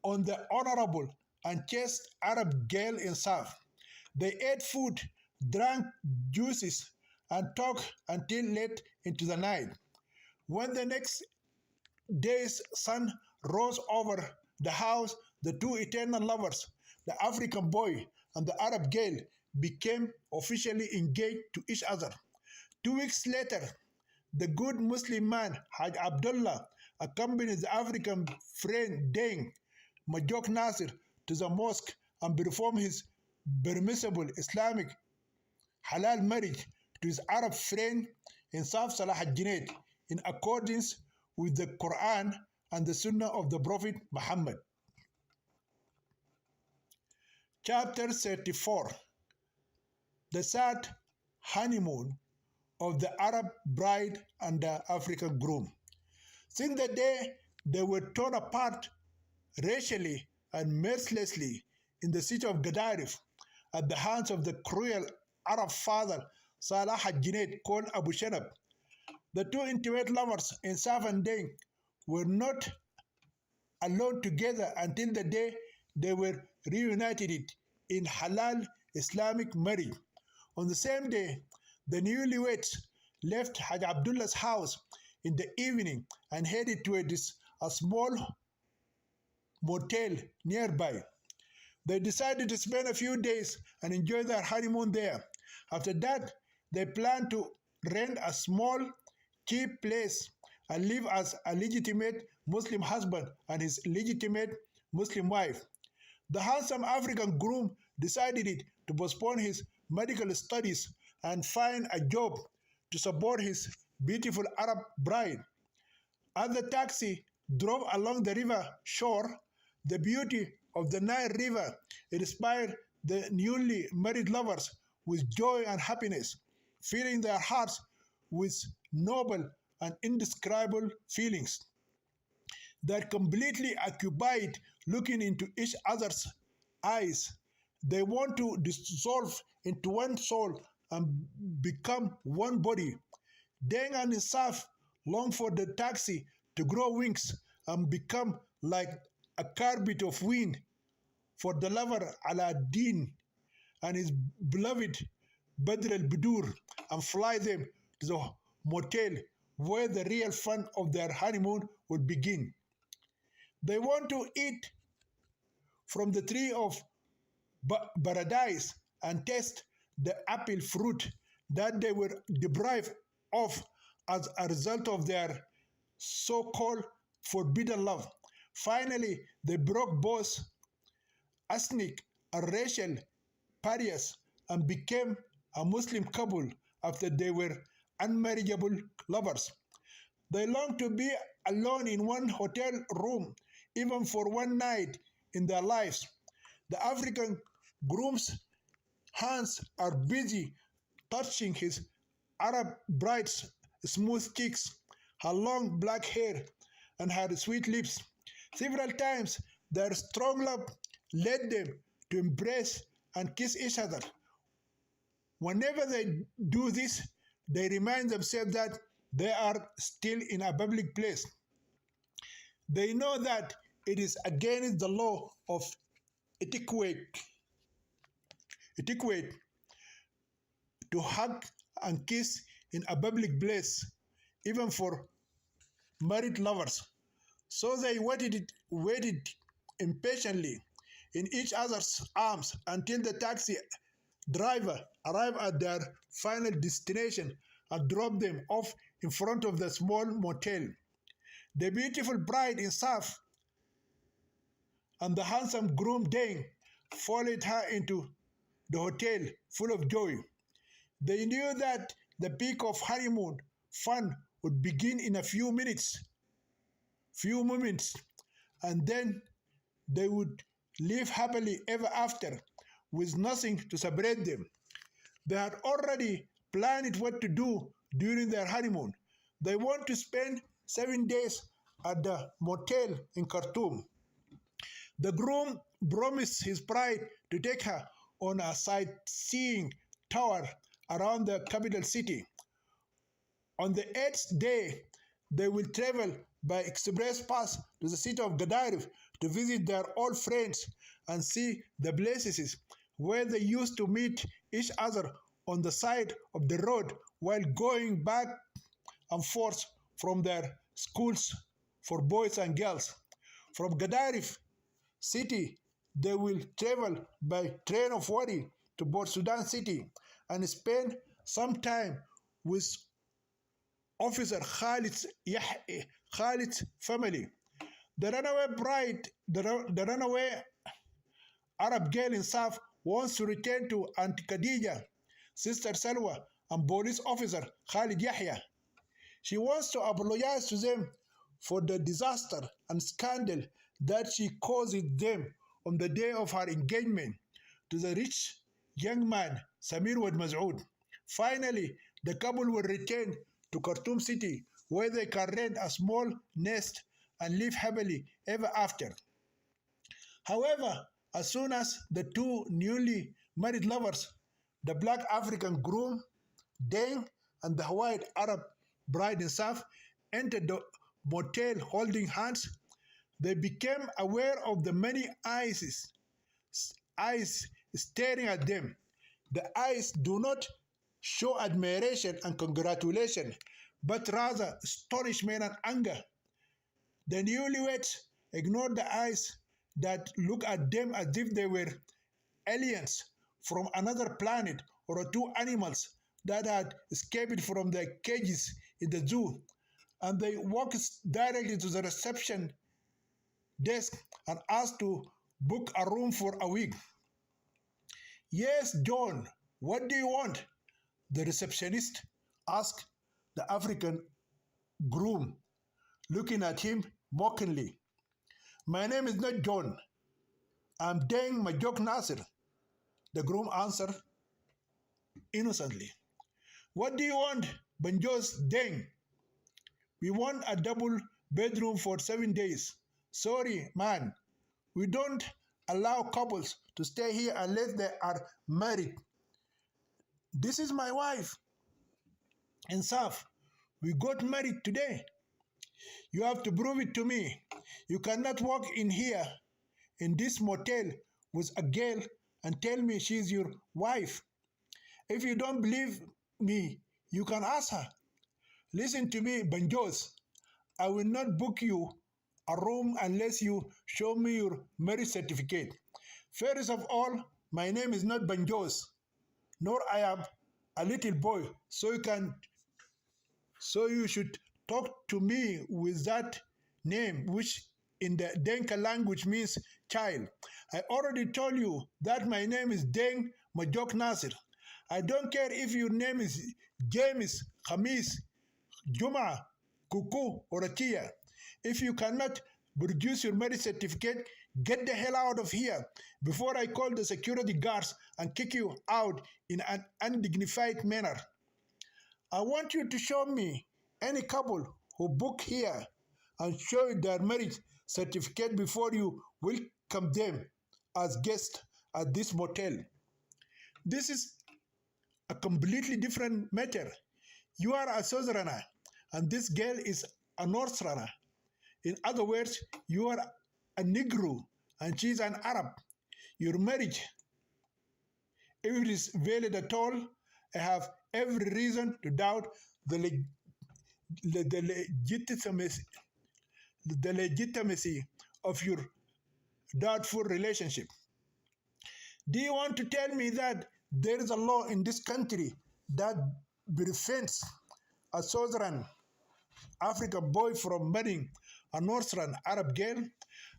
on the honorable and chaste Arab girl Insaf. They ate food, drank juices, and talked until late into the night. When the next day's sun rose over the house, the two eternal lovers, the African boy and the Arab girl, became officially engaged to each other. 2 weeks later, the good Muslim man, Haj Abdullah, accompanied the African friend Deng Majok Nasir to the mosque and performed his permissible Islamic halal marriage to his Arab friend Insaf Salah al-Junaid in accordance with the Quran and the Sunnah of the Prophet Muhammad. Chapter 34. The sad honeymoon of the Arab bride and the African groom. Since the day they were torn apart racially and mercilessly in the city of Gadarif at the hands of the cruel Arab father Salah al-Junaid called Abu Shanab, the two intimate lovers Insaf and Deng were not alone together until the day they were reunited in halal Islamic marriage. On the same day, the newlyweds left Haj Abdullah's house in the evening and headed towards a small motel nearby. They decided to spend a few days and enjoy their honeymoon there. After that, they planned to rent a small, cheap place and live as a legitimate Muslim husband and his legitimate Muslim wife. The handsome African groom decided to postpone his medical studies and find a job to support his beautiful Arab bride. As the taxi drove along the river shore, the beauty of the Nile River inspired the newly married lovers with joy and happiness, filling their hearts with noble and indescribable feelings that completely occupied looking into each other's eyes. They want to dissolve into one soul and become one body. Deng and Isaf long for the taxi to grow wings and become like a carpet of wind for the lover Aladdin and his beloved Badr al Budur and fly them to the motel where the real fun of their honeymoon would begin. They want to eat from the tree of paradise and taste the apple fruit that they were deprived of as a result of their so called forbidden love. Finally, they broke both ethnic and racial pariahs and became a Muslim couple after they were unmarriageable lovers. They longed to be alone in one hotel room, even for one night in their lives. The African groom's hands are busy touching his Arab bride's smooth cheeks, her long black hair, and her sweet lips. Several times their strong love led them to embrace and kiss each other. Whenever they do this, they remind themselves that they are still in a public place. They know that it is against the law of etiquette, etiquette to hug and kiss in a public place, even for married lovers. So they waited impatiently in each other's arms until the taxi driver arrived at their final destination and dropped them off in front of the small motel. The beautiful bride in Saf and the handsome groom Dane followed her into the hotel full of joy. They knew that the peak of honeymoon fun would begin in a few moments, and then they would live happily ever after with nothing to separate them. They had already planned what to do during their honeymoon. They want to spend 7 days at the motel in Khartoum. The groom promised his bride to take her on a sightseeing tour around the capital city. On the 8th day, they will travel by express pass to the city of Gadarif to visit their old friends and see the places where they used to meet each other on the side of the road while going back and forth from their schools for boys and girls. From Gadarif city, they will travel by train of Wadi to Port Sudan city and spend some time with Officer Khalid's family. The runaway Arab girl in Saf wants to return to Aunt Khadija, Sister Salwa, and police officer Khalid Yahya. She wants to apologize to them for the disaster and scandal that she caused them on the day of her engagement to the rich young man Samir Wad Maz'ud. Finally, the couple will return to Khartoum city where they can rent a small nest and live happily ever after. However, as soon as the two newly married lovers, the black African groom, Deng, and the white Arab bride in Saf, entered the motel holding hands, they became aware of the many eyes staring at them. The eyes do not show admiration and congratulation, but rather astonishment and anger. The newlyweds ignored the eyes that look at them as if they were aliens from another planet or two animals that had escaped from their cages in the zoo, and they walked directly to the reception desk and asked to book a room for a week. Yes, John, what do you want? The receptionist asked the African groom, looking at him mockingly. My name is not John. I'm Deng Majok Nasir, the groom answered innocently. What do you want, Banjos Deng? We want a double bedroom for 7 days. Sorry, man. We don't allow couples to stay here unless they are married. This is my wife. Insaf, We got married today. You have to prove it to me. You cannot walk in here, in this motel, with a girl and tell me she's your wife. If you don't believe me, you can ask her. Listen to me, Banjos. I will not book you a room unless you show me your marriage certificate. First of all, my name is not Banjos, nor I am a little boy, so you should talk to me with that name, which in the Denka language means child. I already told you that my name is Deng Majok Nasir. I don't care if your name is James, Khamis, Juma, Kuku, or Atia. If you cannot produce your marriage certificate, get the hell out of here before I call the security guards and kick you out in an undignified manner. I want you to show me any couple who book here and show their marriage certificate before you welcome them as guests at this motel. This is a completely different matter. You are a Southerner, and this girl is a Northerner. In other words, you are a Negro, and she's an Arab. Your marriage, if it is valid at all, I have every reason to doubt the legitimacy, the legitimacy of your doubtful relationship. Do you want to tell me that there is a law in this country that prevents a Southern African boy from marrying a Northern Arab girl?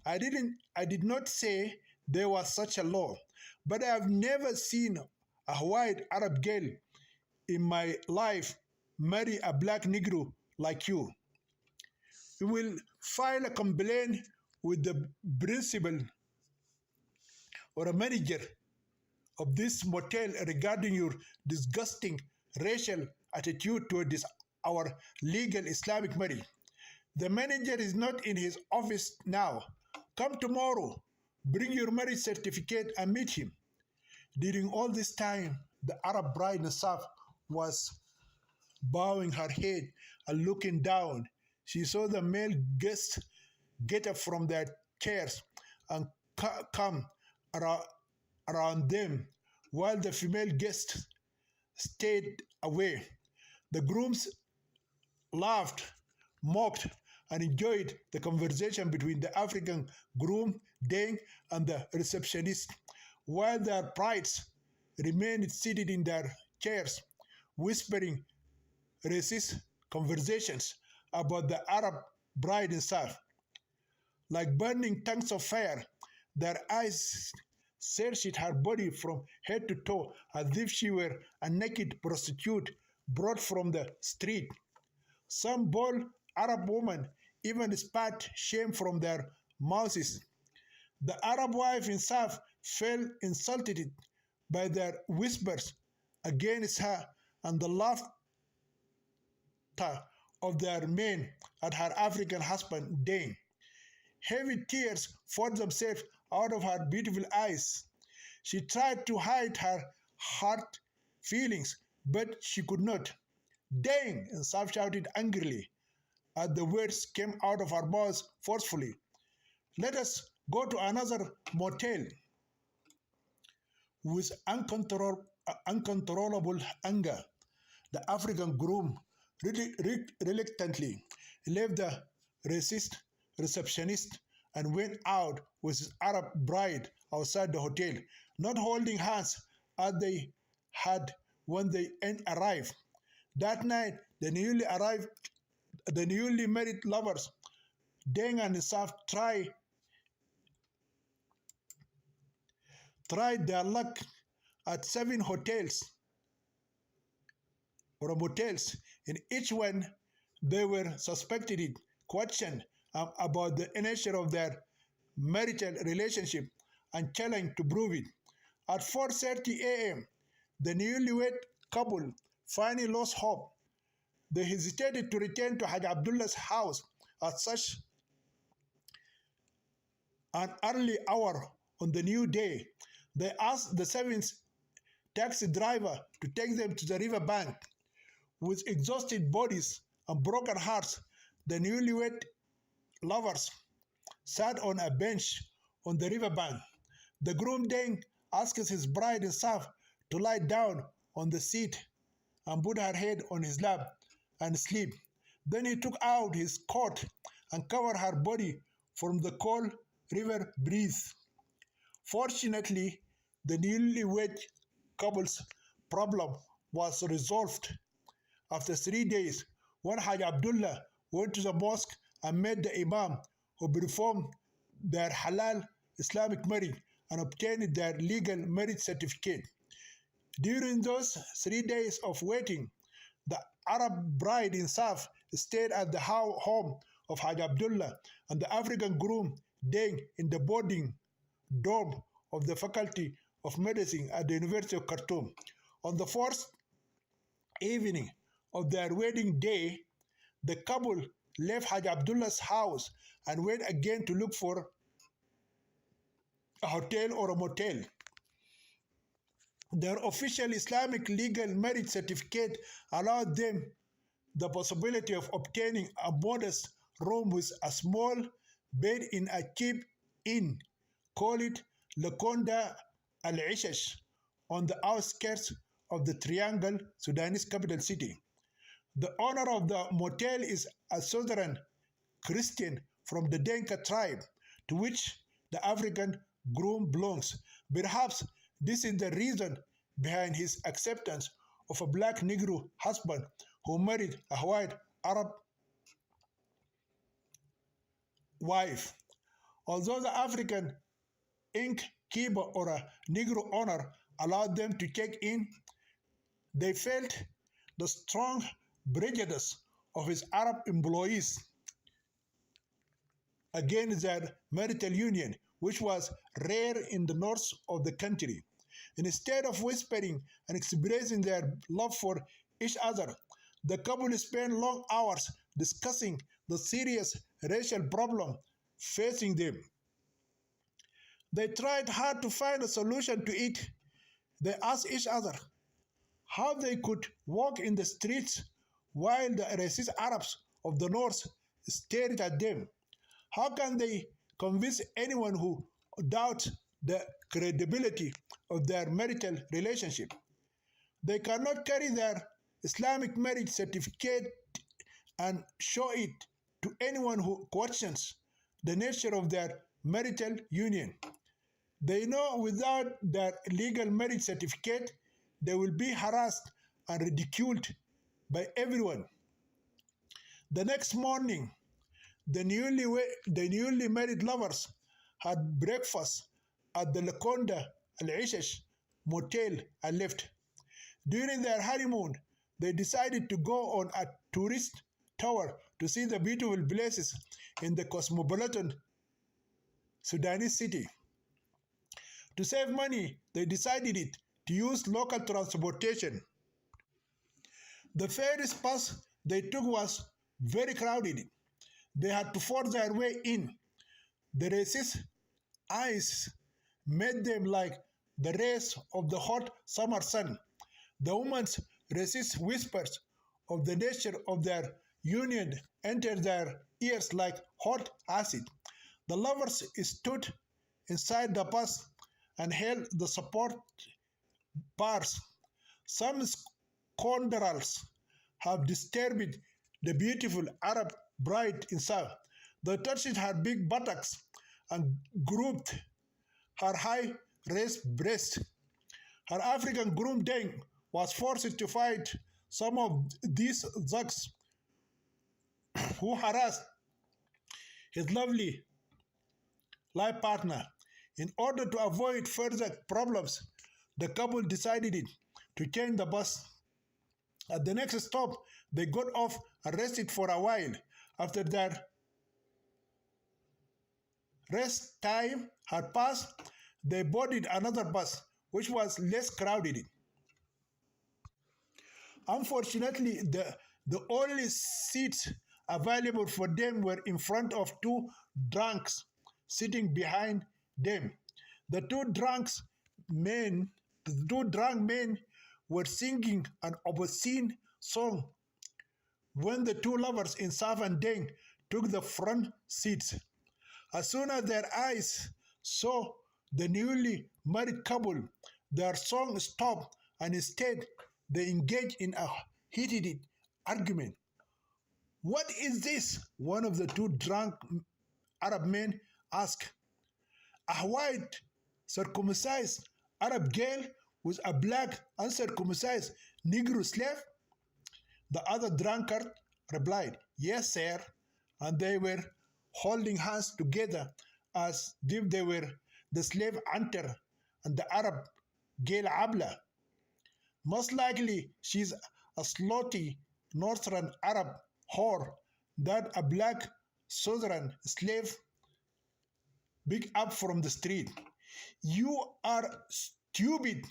I did not say there was such a law, but I have never seen a white Arab girl in my life marry a black Negro like you. We will file a complaint with the principal or a manager of this motel regarding your disgusting racial attitude towards our legal Islamic marriage. The manager is not in his office now. Come tomorrow, bring your marriage certificate and meet him. During all this time, the Arab bride Nasaf was bowing her head and looking down. She saw the male guests get up from their chairs and come around them, while the female guests stayed away. The grooms laughed, mocked, and enjoyed the conversation between the African groom, Deng, and the receptionist, while their brides remained seated in their chairs, whispering racist conversations about the Arab bride herself. Like burning tongues of fire, their eyes searched her body from head to toe as if she were a naked prostitute brought from the street. Some bold Arab women even spat shame from their mouths. The Arab wife himself felt insulted by their whispers against her and the laughter of their men at her African husband, Dane. Heavy tears forced themselves out of her beautiful eyes. She tried to hide her heart feelings, but she could not. Dang! And Saf shouted angrily as the words came out of her mouth forcefully. Let us go to another motel. With uncontrollable anger, the African groom reluctantly left the racist receptionist and went out with his Arab bride outside the hotel, not holding hands as they had when they arrived. That night, the newly married lovers, Deng and Saf, tried their luck at 7 hotels or motels. In each one, they were suspected, questioned about the nature of their marital relationship, and challenged to prove it. At 4:30 a.m., the newlywed couple finally lost hope. They hesitated to return to Haj Abdullah's house at such an early hour on the new day. They asked the 7th taxi driver to take them to the river bank. With exhausted bodies and broken hearts, the newlywed lovers sat on a bench on the riverbank. The groom then asked his bride Insaf to lie down on the seat and put her head on his lap and sleep. Then he took out his coat and covered her body from the cold river breeze. Fortunately, the newlywed couple's problem was resolved. After 3 days, when Haj Abdullah went to the mosque and met the Imam, who performed their halal Islamic marriage and obtained their legal marriage certificate. During those 3 days of waiting, the Arab bride Insaf stayed at the home of Haj Abdullah and the African groom staying in the boarding dorm of the Faculty of Medicine at the University of Khartoum. On the fourth evening of their wedding day, the couple left Haj Abdullah's house and went again to look for a hotel or a motel. Their official Islamic legal marriage certificate allowed them the possibility of obtaining a modest room with a small bed in a cheap inn, call it Lakonda Al-Ishash, on the outskirts of the Triangle Sudanese capital city. The owner of the motel is a southern Christian from the Denka tribe, to which the African groom belongs. Perhaps this is the reason behind his acceptance of a black Negro husband who married a white Arab wife. Although the African innkeeper or a Negro owner allowed them to check in, they felt the strong prejudice of his Arab employees against their marital union, which was rare in the north of the country. Instead of whispering and expressing their love for each other, the couple spent long hours discussing the serious racial problem facing them. They tried hard to find a solution to it. They asked each other how they could walk in the streets while the racist Arabs of the north stared at them. How can they convince anyone who doubts the credibility of their marital relationship? They cannot carry their Islamic marriage certificate and show it to anyone who questions the nature of their marital union. They know without their legal marriage certificate, they will be harassed and ridiculed by everyone. The next morning, the newly married lovers had breakfast at the Lakonda Al-Ishash motel and left. During their honeymoon, they decided to go on a tourist tour to see the beautiful places in the cosmopolitan Sudanese city. To save money, they decided to use local transportation. The ferry bus they took was very crowded. They had to force their way in. The racist eyes made them like the rays of the hot summer sun. The woman's racist whispers of the nature of their union entered their ears like hot acid. The lovers stood inside the bus and held the support bars. Some scoundrels have disturbed the beautiful Arab bride Insaf. They touched her big buttocks and grouped her high-raised breast. Her African groom then was forced to fight some of these thugs who harassed his lovely life partner. In order to avoid further problems, the couple decided to change the bus. At the next stop, they got off and rested for a while. After their rest time had passed, they boarded another bus, which was less crowded. Unfortunately, the only seats available for them were in front of two drunks sitting behind them. The two drunk men were singing an obscene song when the two lovers in Saf and Deng took the front seats. As soon as their eyes saw the newly married couple, their song stopped and instead they engaged in a heated argument. "What is this?" one of the two drunk Arab men asked. "A white circumcised Arab girl with a black uncircumcised Negro slave?" The other drunkard replied, "Yes, sir." And they were holding hands together as if they were the slave Anter and the Arab girl Abla. Most likely she's a slutty northern Arab whore that a black southern slave picked up from the street. "You are stupid,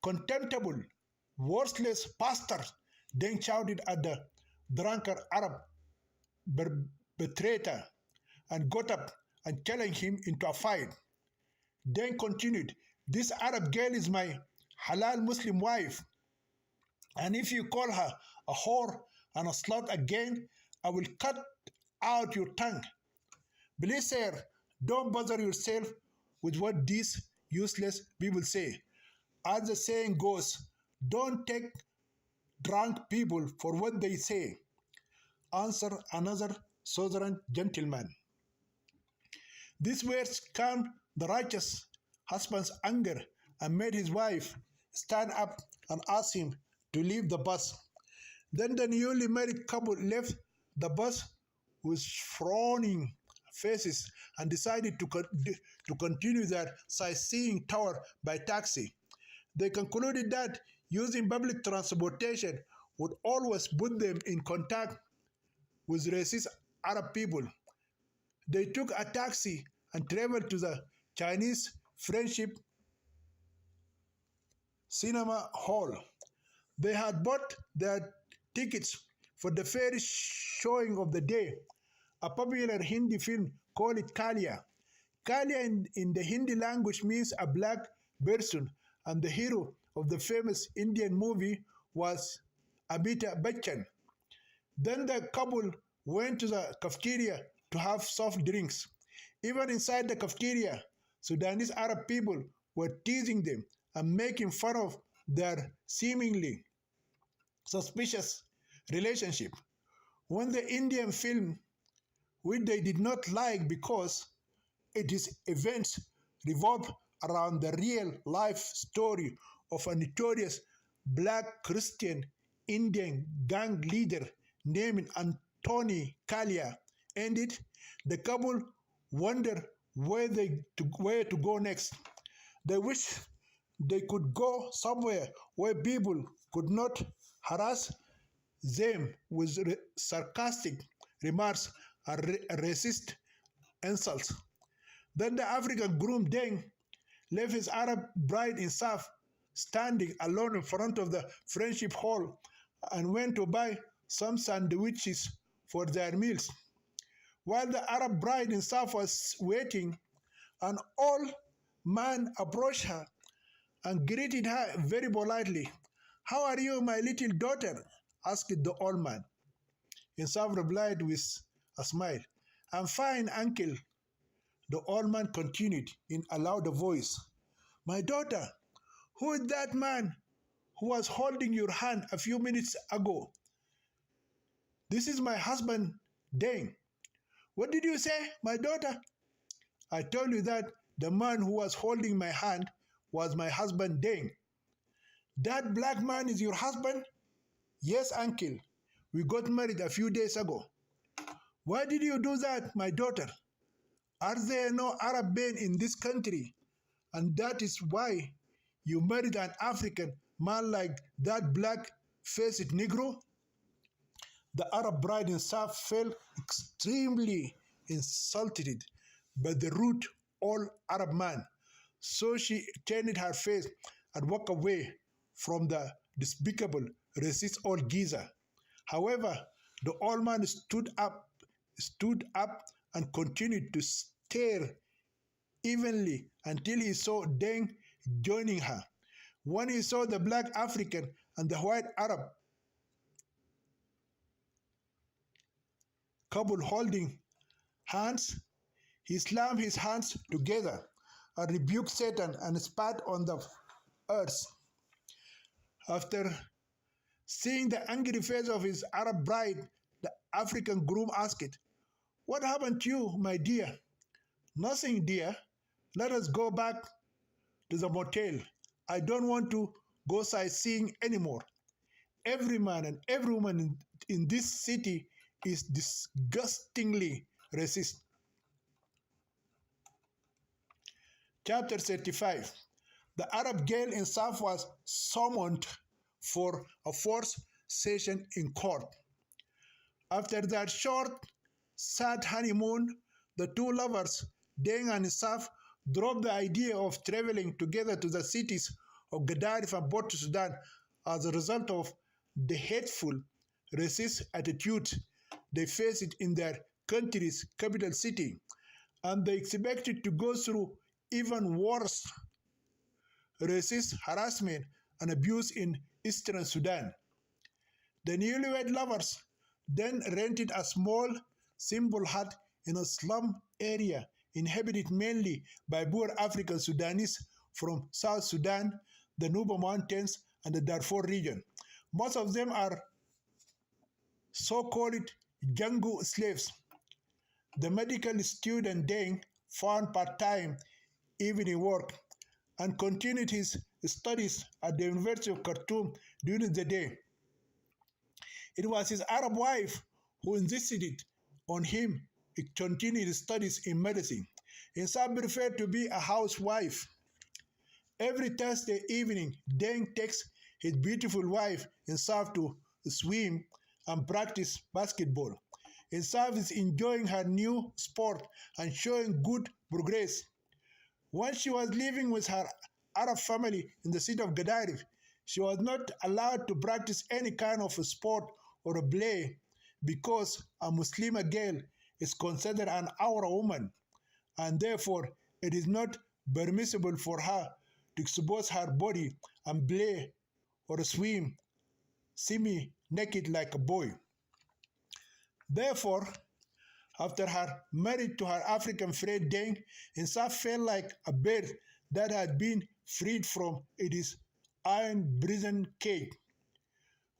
contemptible, worthless pastor," then shouted at the drunkard Arab perpetrator and got up and challenged him into a fight. Then continued, "This Arab girl is my halal Muslim wife, and if you call her a whore and a slut again, I will cut out your tongue. Please, sir, don't bother yourself with what these useless people say. As the saying goes, don't take drunk people for what they say," answered another southern gentleman. These words calmed the righteous husband's anger and made his wife stand up and ask him to leave the bus. Then the newly married couple left the bus with frowning faces and decided to continue their sightseeing tour by taxi. They concluded that using public transportation would always put them in contact with racist Arab people. They took a taxi and traveled to the Chinese Friendship Cinema Hall. They had bought their tickets for the first showing of the day, a popular Hindi film called it Kalia. Kalia in the Hindi language means a black person, and the hero of the famous Indian movie was Amitabh Bachchan. Then the couple went to the cafeteria to have soft drinks. Even inside the cafeteria, Sudanese Arab people were teasing them and making fun of their seemingly suspicious relationship. When the Indian film, which they did not like because its events revolved around the real life story of a notorious black Christian Indian gang leader named Anthony Kalia, ended, the couple wondered where to go next. They wished they could go somewhere where people could not harass them with sarcastic remarks and racist insults. Then the African groom Deng left his Arab bride in Saf standing alone in front of the friendship hall and went to buy some sandwiches for their meals. While the Arab bride in Saf was waiting, an old man approached her and greeted her very politely. "How are you, my little daughter?" asked the old man. Insaf replied with a smile, "I'm fine, uncle." The old man continued in a louder voice, "My daughter, who is that man who was holding your hand a few minutes ago?" "This is my husband, Deng." "What did you say, my daughter?" "I told you that the man who was holding my hand was my husband, Deng." "That black man is your husband?" "Yes, uncle. We got married a few days ago." "Why did you do that, my daughter? Are there no Arab men in this country? And that is why you married an African man like that black-faced Negro?" The Arab bride in Saf felt extremely insulted by the rude old Arab man, so she turned her face and walked away from the despicable racist old geezer. However, the old man stood up and continued to stare evenly until he saw Deng joining her. When he saw the black African and the white Arab couple holding hands, he slammed his hands together and rebuked Satan and spat on the earth. After seeing the angry face of his Arab bride, the African groom asked, "What happened to you, my dear?" "Nothing, dear. Let us go back to the motel. I don't want to go sightseeing anymore. Every man and every woman in this city is disgustingly racist." Chapter 35. The Arab girl in South was summoned for a fourth session in court. After their short, sad honeymoon, the two lovers, Deng and Isaf, dropped the idea of traveling together to the cities of Gadarif and Port Sudan as a result of the hateful, racist attitude they faced in their country's capital city, and they expected to go through even worse racist harassment and abuse in eastern Sudan. The newlywed lovers then rented a small, simple hut in a slum area inhabited mainly by poor African Sudanese from South Sudan, the Nuba Mountains, and the Darfur region. Most of them are so-called Jangu slaves. The medical student Deng found part-time evening work and continued his studies at the University of Khartoum during the day. It was his Arab wife who insisted on him to continue his studies in medicine. Insaf preferred to be a housewife. Every Thursday evening, Deng takes his beautiful wife Insaf to swim and practice basketball. Insaf is enjoying her new sport and showing good progress. When she was living with her Arab family in the city of Gadarif, she was not allowed to practice any kind of a sport or a play because a Muslima girl is considered an Awra woman, and therefore it is not permissible for her to expose her body and play or swim semi-naked like a boy. Therefore, after her marriage to her African friend Deng, Insaf felt like a bird that had been freed from its iron prison cage.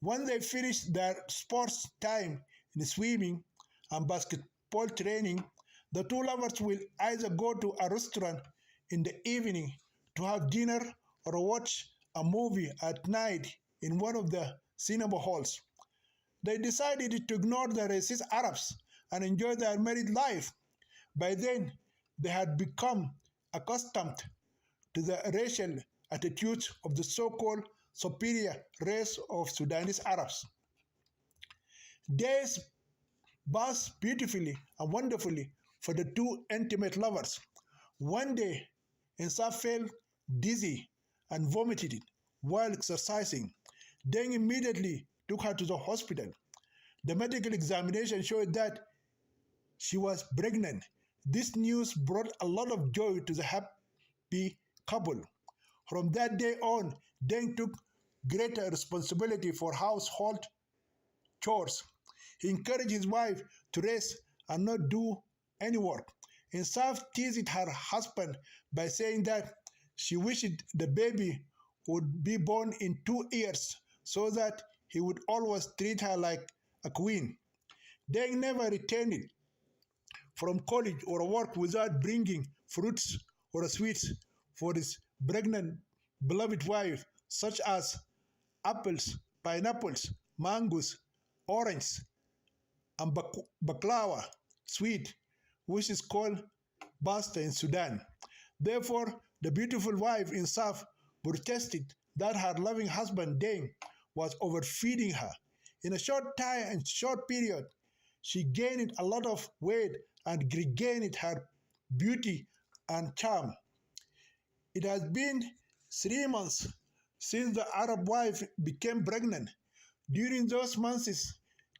When they finished their sports time in swimming and basketball training, the two lovers will either go to a restaurant in the evening to have dinner or watch a movie at night in one of the cinema halls. They decided to ignore the racist Arabs and enjoy their married life. By then, they had become accustomed to the racial attitudes of the so-called superior race of Sudanese Arabs. Days passed beautifully and wonderfully for the two intimate lovers. One day, Insaf felt dizzy and vomited while exercising. Deng immediately took her to the hospital. The medical examination showed that she was pregnant. This news brought a lot of joy to the happy couple. From that day on, Deng took greater responsibility for household chores. He encouraged his wife to rest and not do any work. Insaf teased her husband by saying that she wished the baby would be born in 2 years so that he would always treat her like a queen. Deng never returned from college or work without bringing fruits or sweets for his pregnant beloved wife, such as apples, pineapples, mangoes, oranges, and baklava sweet, which is called pasta in Sudan. Therefore, the beautiful wife Insaf protested that her loving husband Deng was overfeeding her. In a short time and short period, she gained a lot of weight and regained her beauty and charm. It has been 3 months since the Arab wife became pregnant. During those months,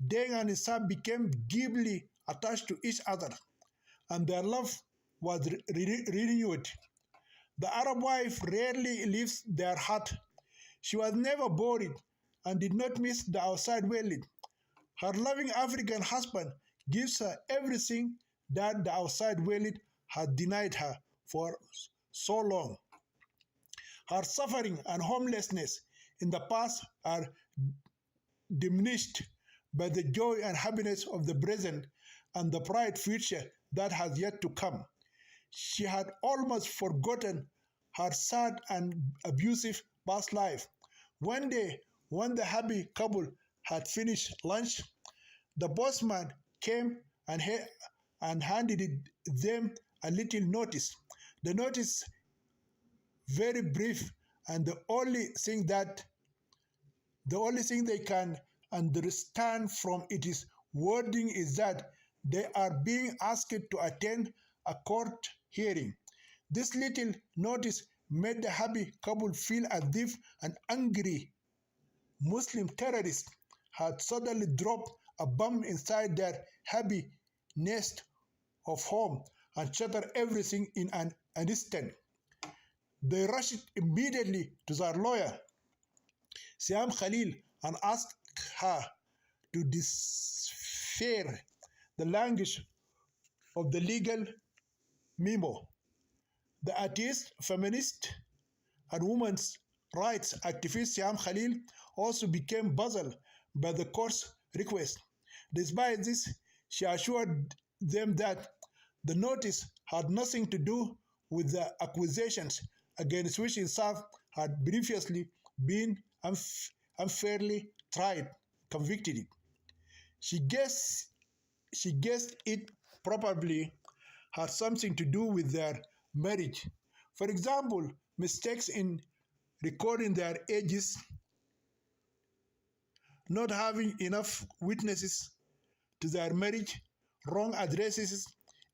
Deng and Isab became deeply attached to each other, and their love was renewed. The Arab wife rarely leaves their hut. She was never bored and did not miss the outside world. Her loving African husband gives her everything that the outside world had denied her for so long. Her suffering and homelessness in the past are diminished by the joy and happiness of the present and the bright future that has yet to come. She had almost forgotten her sad and abusive past life. One day, when the happy couple had finished lunch, the postman came and handed them a little notice. The notice very brief, and the only thing they can understand from its wording is that they are being asked to attend a court hearing. This little notice made the happy couple feel as if an angry Muslim terrorist had suddenly dropped a bomb inside their happy nest of home and shattered everything in an instant. They rushed immediately to their lawyer, Siam Khalil, and asked her to decipher the language of the legal memo. The atheist, feminist, and women's rights activist Siam Khalil also became puzzled by the court's request. Despite this, she assured them that the notice had nothing to do with the accusations against which Insaf had previously been unfairly tried, convicted. She guessed it probably had something to do with their marriage. For example, mistakes in recording their ages, not having enough witnesses to their marriage, wrong addresses,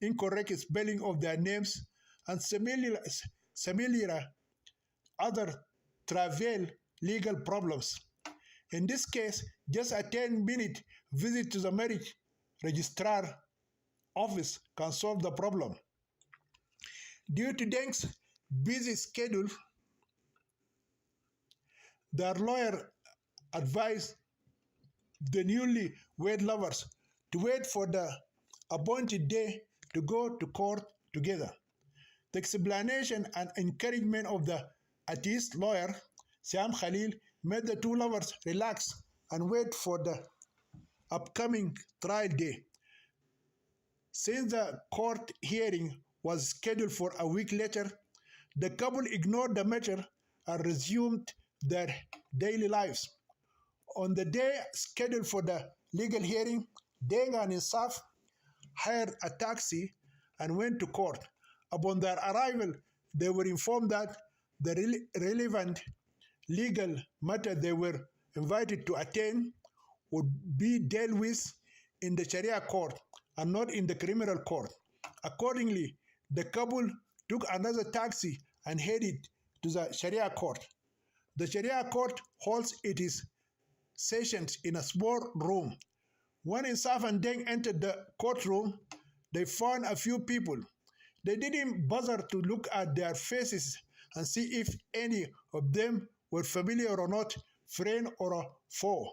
incorrect spelling of their names, and similar other trivial legal problems. In this case, just a 10-minute visit to the marriage registrar office can solve the problem. Due to Deng's busy schedule, their lawyer advised the newly wed lovers to wait for the appointed day to go to court together. The explanation and encouragement of the atheist lawyer, Siam Khalil, made the two lovers relax and wait for the upcoming trial day. Since the court hearing was scheduled for a week later, the couple ignored the matter and resumed their daily lives. On the day scheduled for the legal hearing, Deng and Insaf hired a taxi and went to court. Upon their arrival, they were informed that the relevant legal matter they were invited to attend would be dealt with in the Sharia court and not in the criminal court. Accordingly, the couple took another taxi and headed to the Sharia court. The Sharia court holds its sessions in a small room. When Insaf and Deng entered the courtroom, they found a few people. They didn't bother to look at their faces and see if any of them were familiar or not, friend or foe.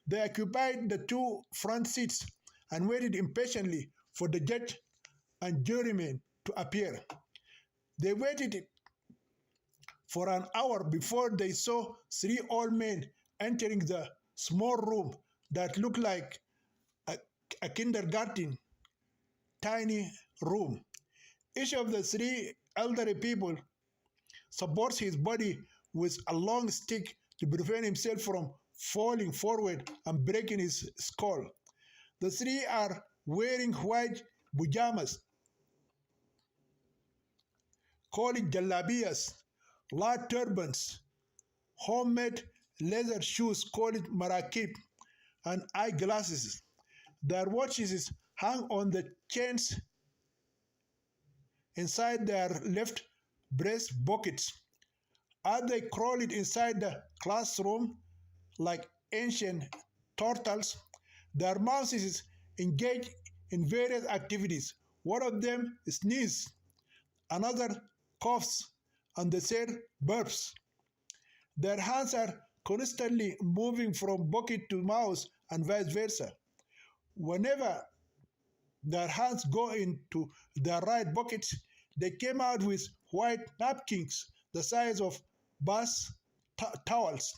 They occupied the two front seats and waited impatiently for the judge and jurymen to appear. They waited for an hour before they saw three old men entering the small room that looked like a kindergarten tiny room. Each of the three elderly people supports his body with a long stick to prevent himself from falling forward and breaking his skull. The three are wearing white pajamas, called jalabias, large turbans, homemade leather shoes called marakib, and eyeglasses. Their watches hang on the chains inside their left breast pockets. As they crawled inside the classroom like ancient turtles, their mouths engaged in various activities. One of them sneezes, another coughs, and the third burps. Their hands are constantly moving from bucket to mouth and vice versa. Whenever their hands go into their right pockets, they came out with white napkins the size of bath towels.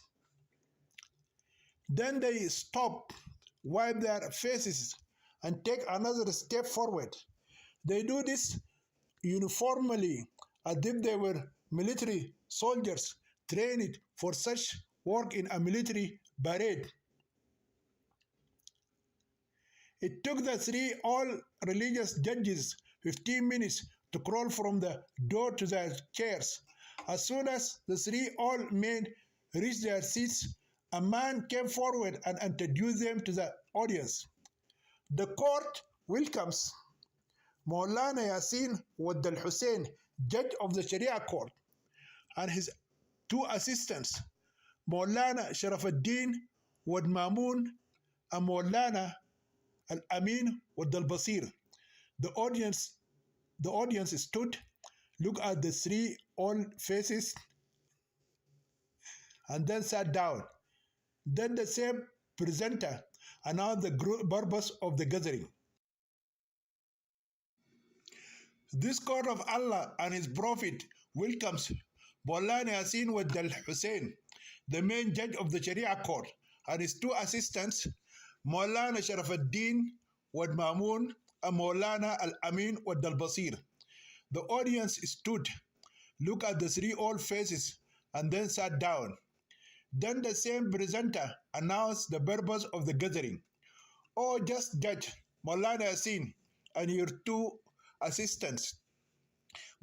Then they stop, wipe their faces, and take another step forward. They do this uniformly as if they were military soldiers trained for such work in a military parade. It took the three all religious judges 15 minutes to crawl from the door to their chairs. As soon as the three all men reached their seats, a man came forward and introduced them to the audience. The court welcomes Maulana Yasin Wad Al Hussein, judge of the Sharia court, and his two assistants, Maulana Sharafuddin Wad Mamun and Maulana Al Amin Wad Al Basir. The audience stood, looked at the three old faces, and then sat down. Then the same presenter announced the purpose of the gathering. This court of Allah and His Prophet welcomes Maulana Yasin Wad Al Hussein, the main judge of the Sharia court, and his two assistants, Maulana Sharafuddin Wad Mamun and Maulana Al Amin Wad Al Basir. The audience stood, looked at the three old faces, and then sat down. Then the same presenter announced the purpose of the gathering. "Oh, just judge, Maulana Yasin and your two assistants,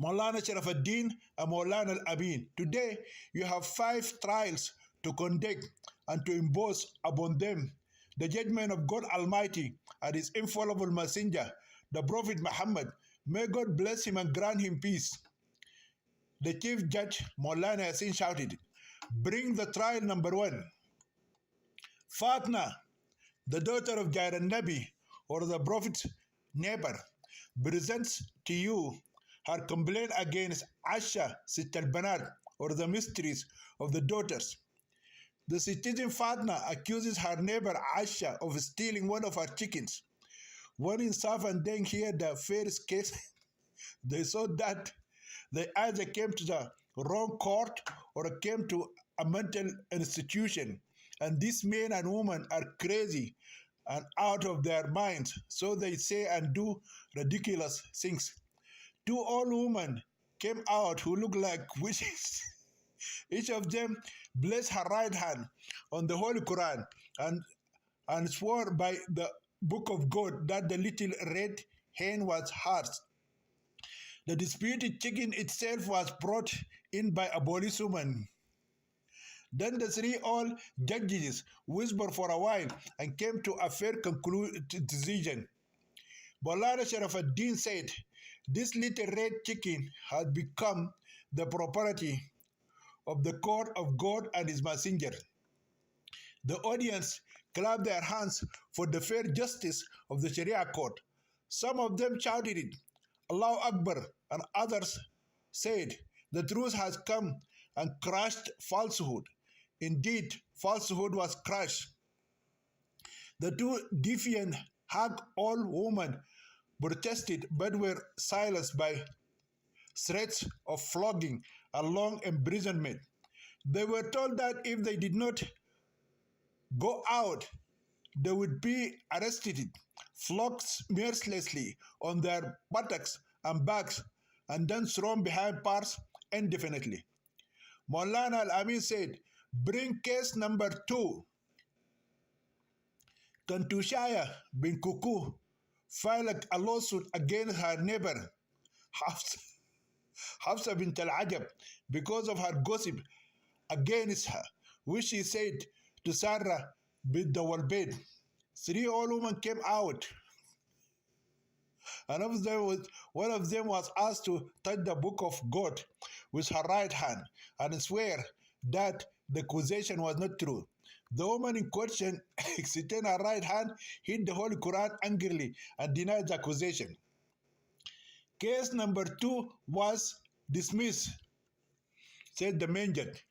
Maulana Sharafuddin and Maulana Al-Amin. Today, you have 5 trials to conduct and to impose upon them the judgment of God Almighty and His infallible messenger, the Prophet Muhammad. May God bless him and grant him peace." The chief judge, Maulana Yasin, shouted, "Bring the trial number 1. Fatna, the daughter of Jair Nabi, or the Prophet's neighbor, presents to you her complaint against Asha Sitt al-Banat, or the mistress of the daughters. The citizen Fatna accuses her neighbor Asha of stealing one of her chickens. When Insaf and Deng heard the first case, they saw that they either came to the wrong court or came to a mental institution, and these men and women are crazy and out of their minds, so they say and do ridiculous things. 2 old women came out who looked like witches. Each of them blessed her right hand on the Holy Quran and swore by the book of God that the little red hen was hers. The disputed chicken itself was brought in by a policewoman. Then the 3 old judges whispered for a while and came to a fair decision. Maulana Sharafuddin said, "This little red chicken has become the property of the court of God and His messenger." The audience clapped their hands for the fair justice of the Sharia court. Some of them shouted it, "Allahu Akbar," and others said, "The truth has come and crushed falsehood." Indeed, falsehood was crushed. The 2 defiant, hug old women protested but were silenced by threats of flogging and long imprisonment. They were told that if they did not go out, they would be arrested, flogged mercilessly on their buttocks and backs, and then thrown behind bars indefinitely. Maulana Al-Amin said, "Bring case number 2. Kantushaya bin Kuku filed a lawsuit against her neighbor, Hafsa bint al-Ajab, because of her gossip against her, which she said to Sarah bint the Walbed." 3 old women came out, and one of them was asked to touch the book of God with her right hand and swear that the accusation was not true. The woman in question extended her right hand, hit the Holy Quran angrily, and denied the accusation. Case number 2 was dismissed, said the main judge.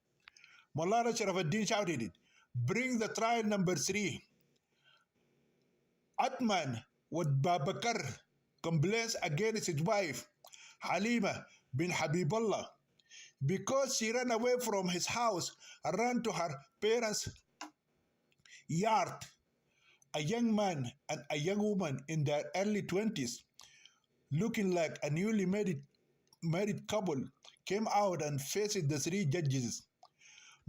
Maulana Sharafuddin shouted it, "Bring the trial number 3. Atman with Babakar complains against his wife, Halima bin Habibullah, because she ran away from his house and ran to her parents' yard. A young man and a young woman in their early 20s, looking like a newly married couple, came out and faced the three judges.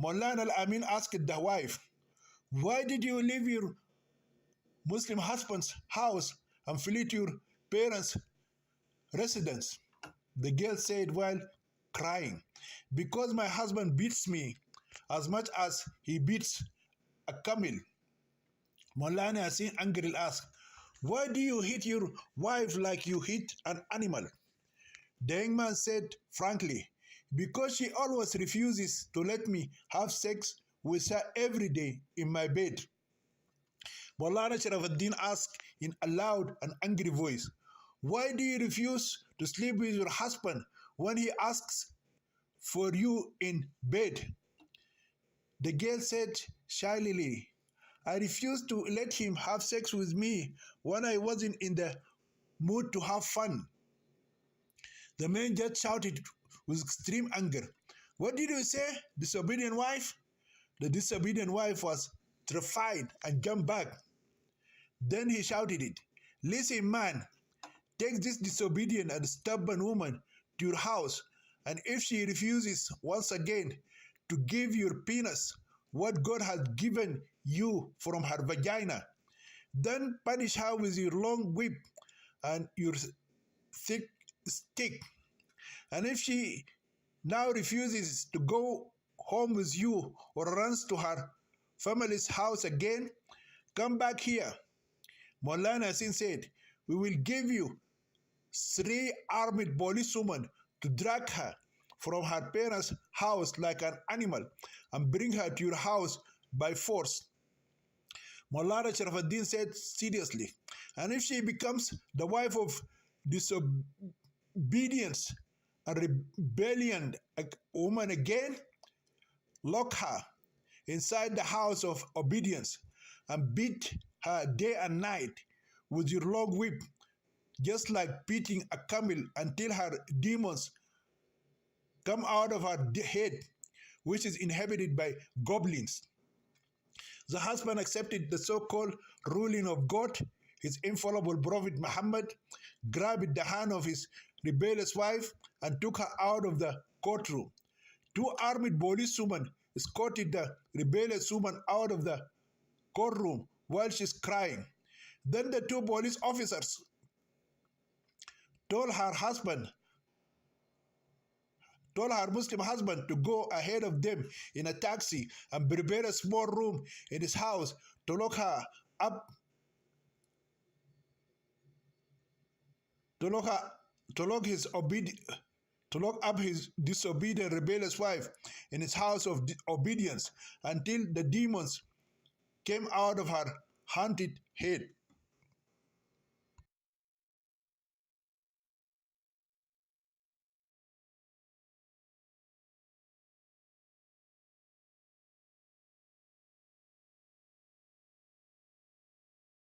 Maulana Al-Amin asked the wife, "Why did you leave your Muslim husband's house and flee to your parents' residence?" The girl said while crying, "Because my husband beats me as much as he beats a camel." Maulana Yasin angrily asked, "Why do you hit your wife like you hit an animal?" The young man said frankly, "Because she always refuses to let me have sex with her every day in my bed." Maulana Sharafuddin asked in a loud and angry voice, "Why do you refuse to sleep with your husband when he asks for you in bed?" The girl said shyly, "I refused to let him have sex with me when I wasn't in the mood to have fun." The man just shouted with extreme anger, "What did you say, disobedient wife?" The disobedient wife was terrified and jumped back. Then he shouted it, "Listen, man, take this disobedient and stubborn woman to your house, and if she refuses once again to give your penis what God has given you from her vagina, then punish her with your long whip and your thick stick. And if she now refuses to go home with you or runs to her family's house again, come back here." Maulana Sin said, "We will give you 3 armed policewomen to drag her from her parents' house like an animal and bring her to your house by force." Maulana Sharafuddin said seriously, "And if she becomes the wife of disobedience and rebellion woman again, lock her inside the house of obedience and beat her day and night with your long whip, just like beating a camel until her demons come out of her head, which is inhabited by goblins." The husband accepted the so-called ruling of God, his infallible Prophet Muhammad, grabbed the hand of his rebellious wife and took her out of the courtroom. 2 armed policewomen escorted the rebellious woman out of the courtroom while she's crying. Then the 2 police officers told her Muslim husband to go ahead of them in a taxi and prepare a small room in his house to lock her up, to lock her, to lock up his disobedient rebellious wife in his house of obedience until the demons came out of her haunted head.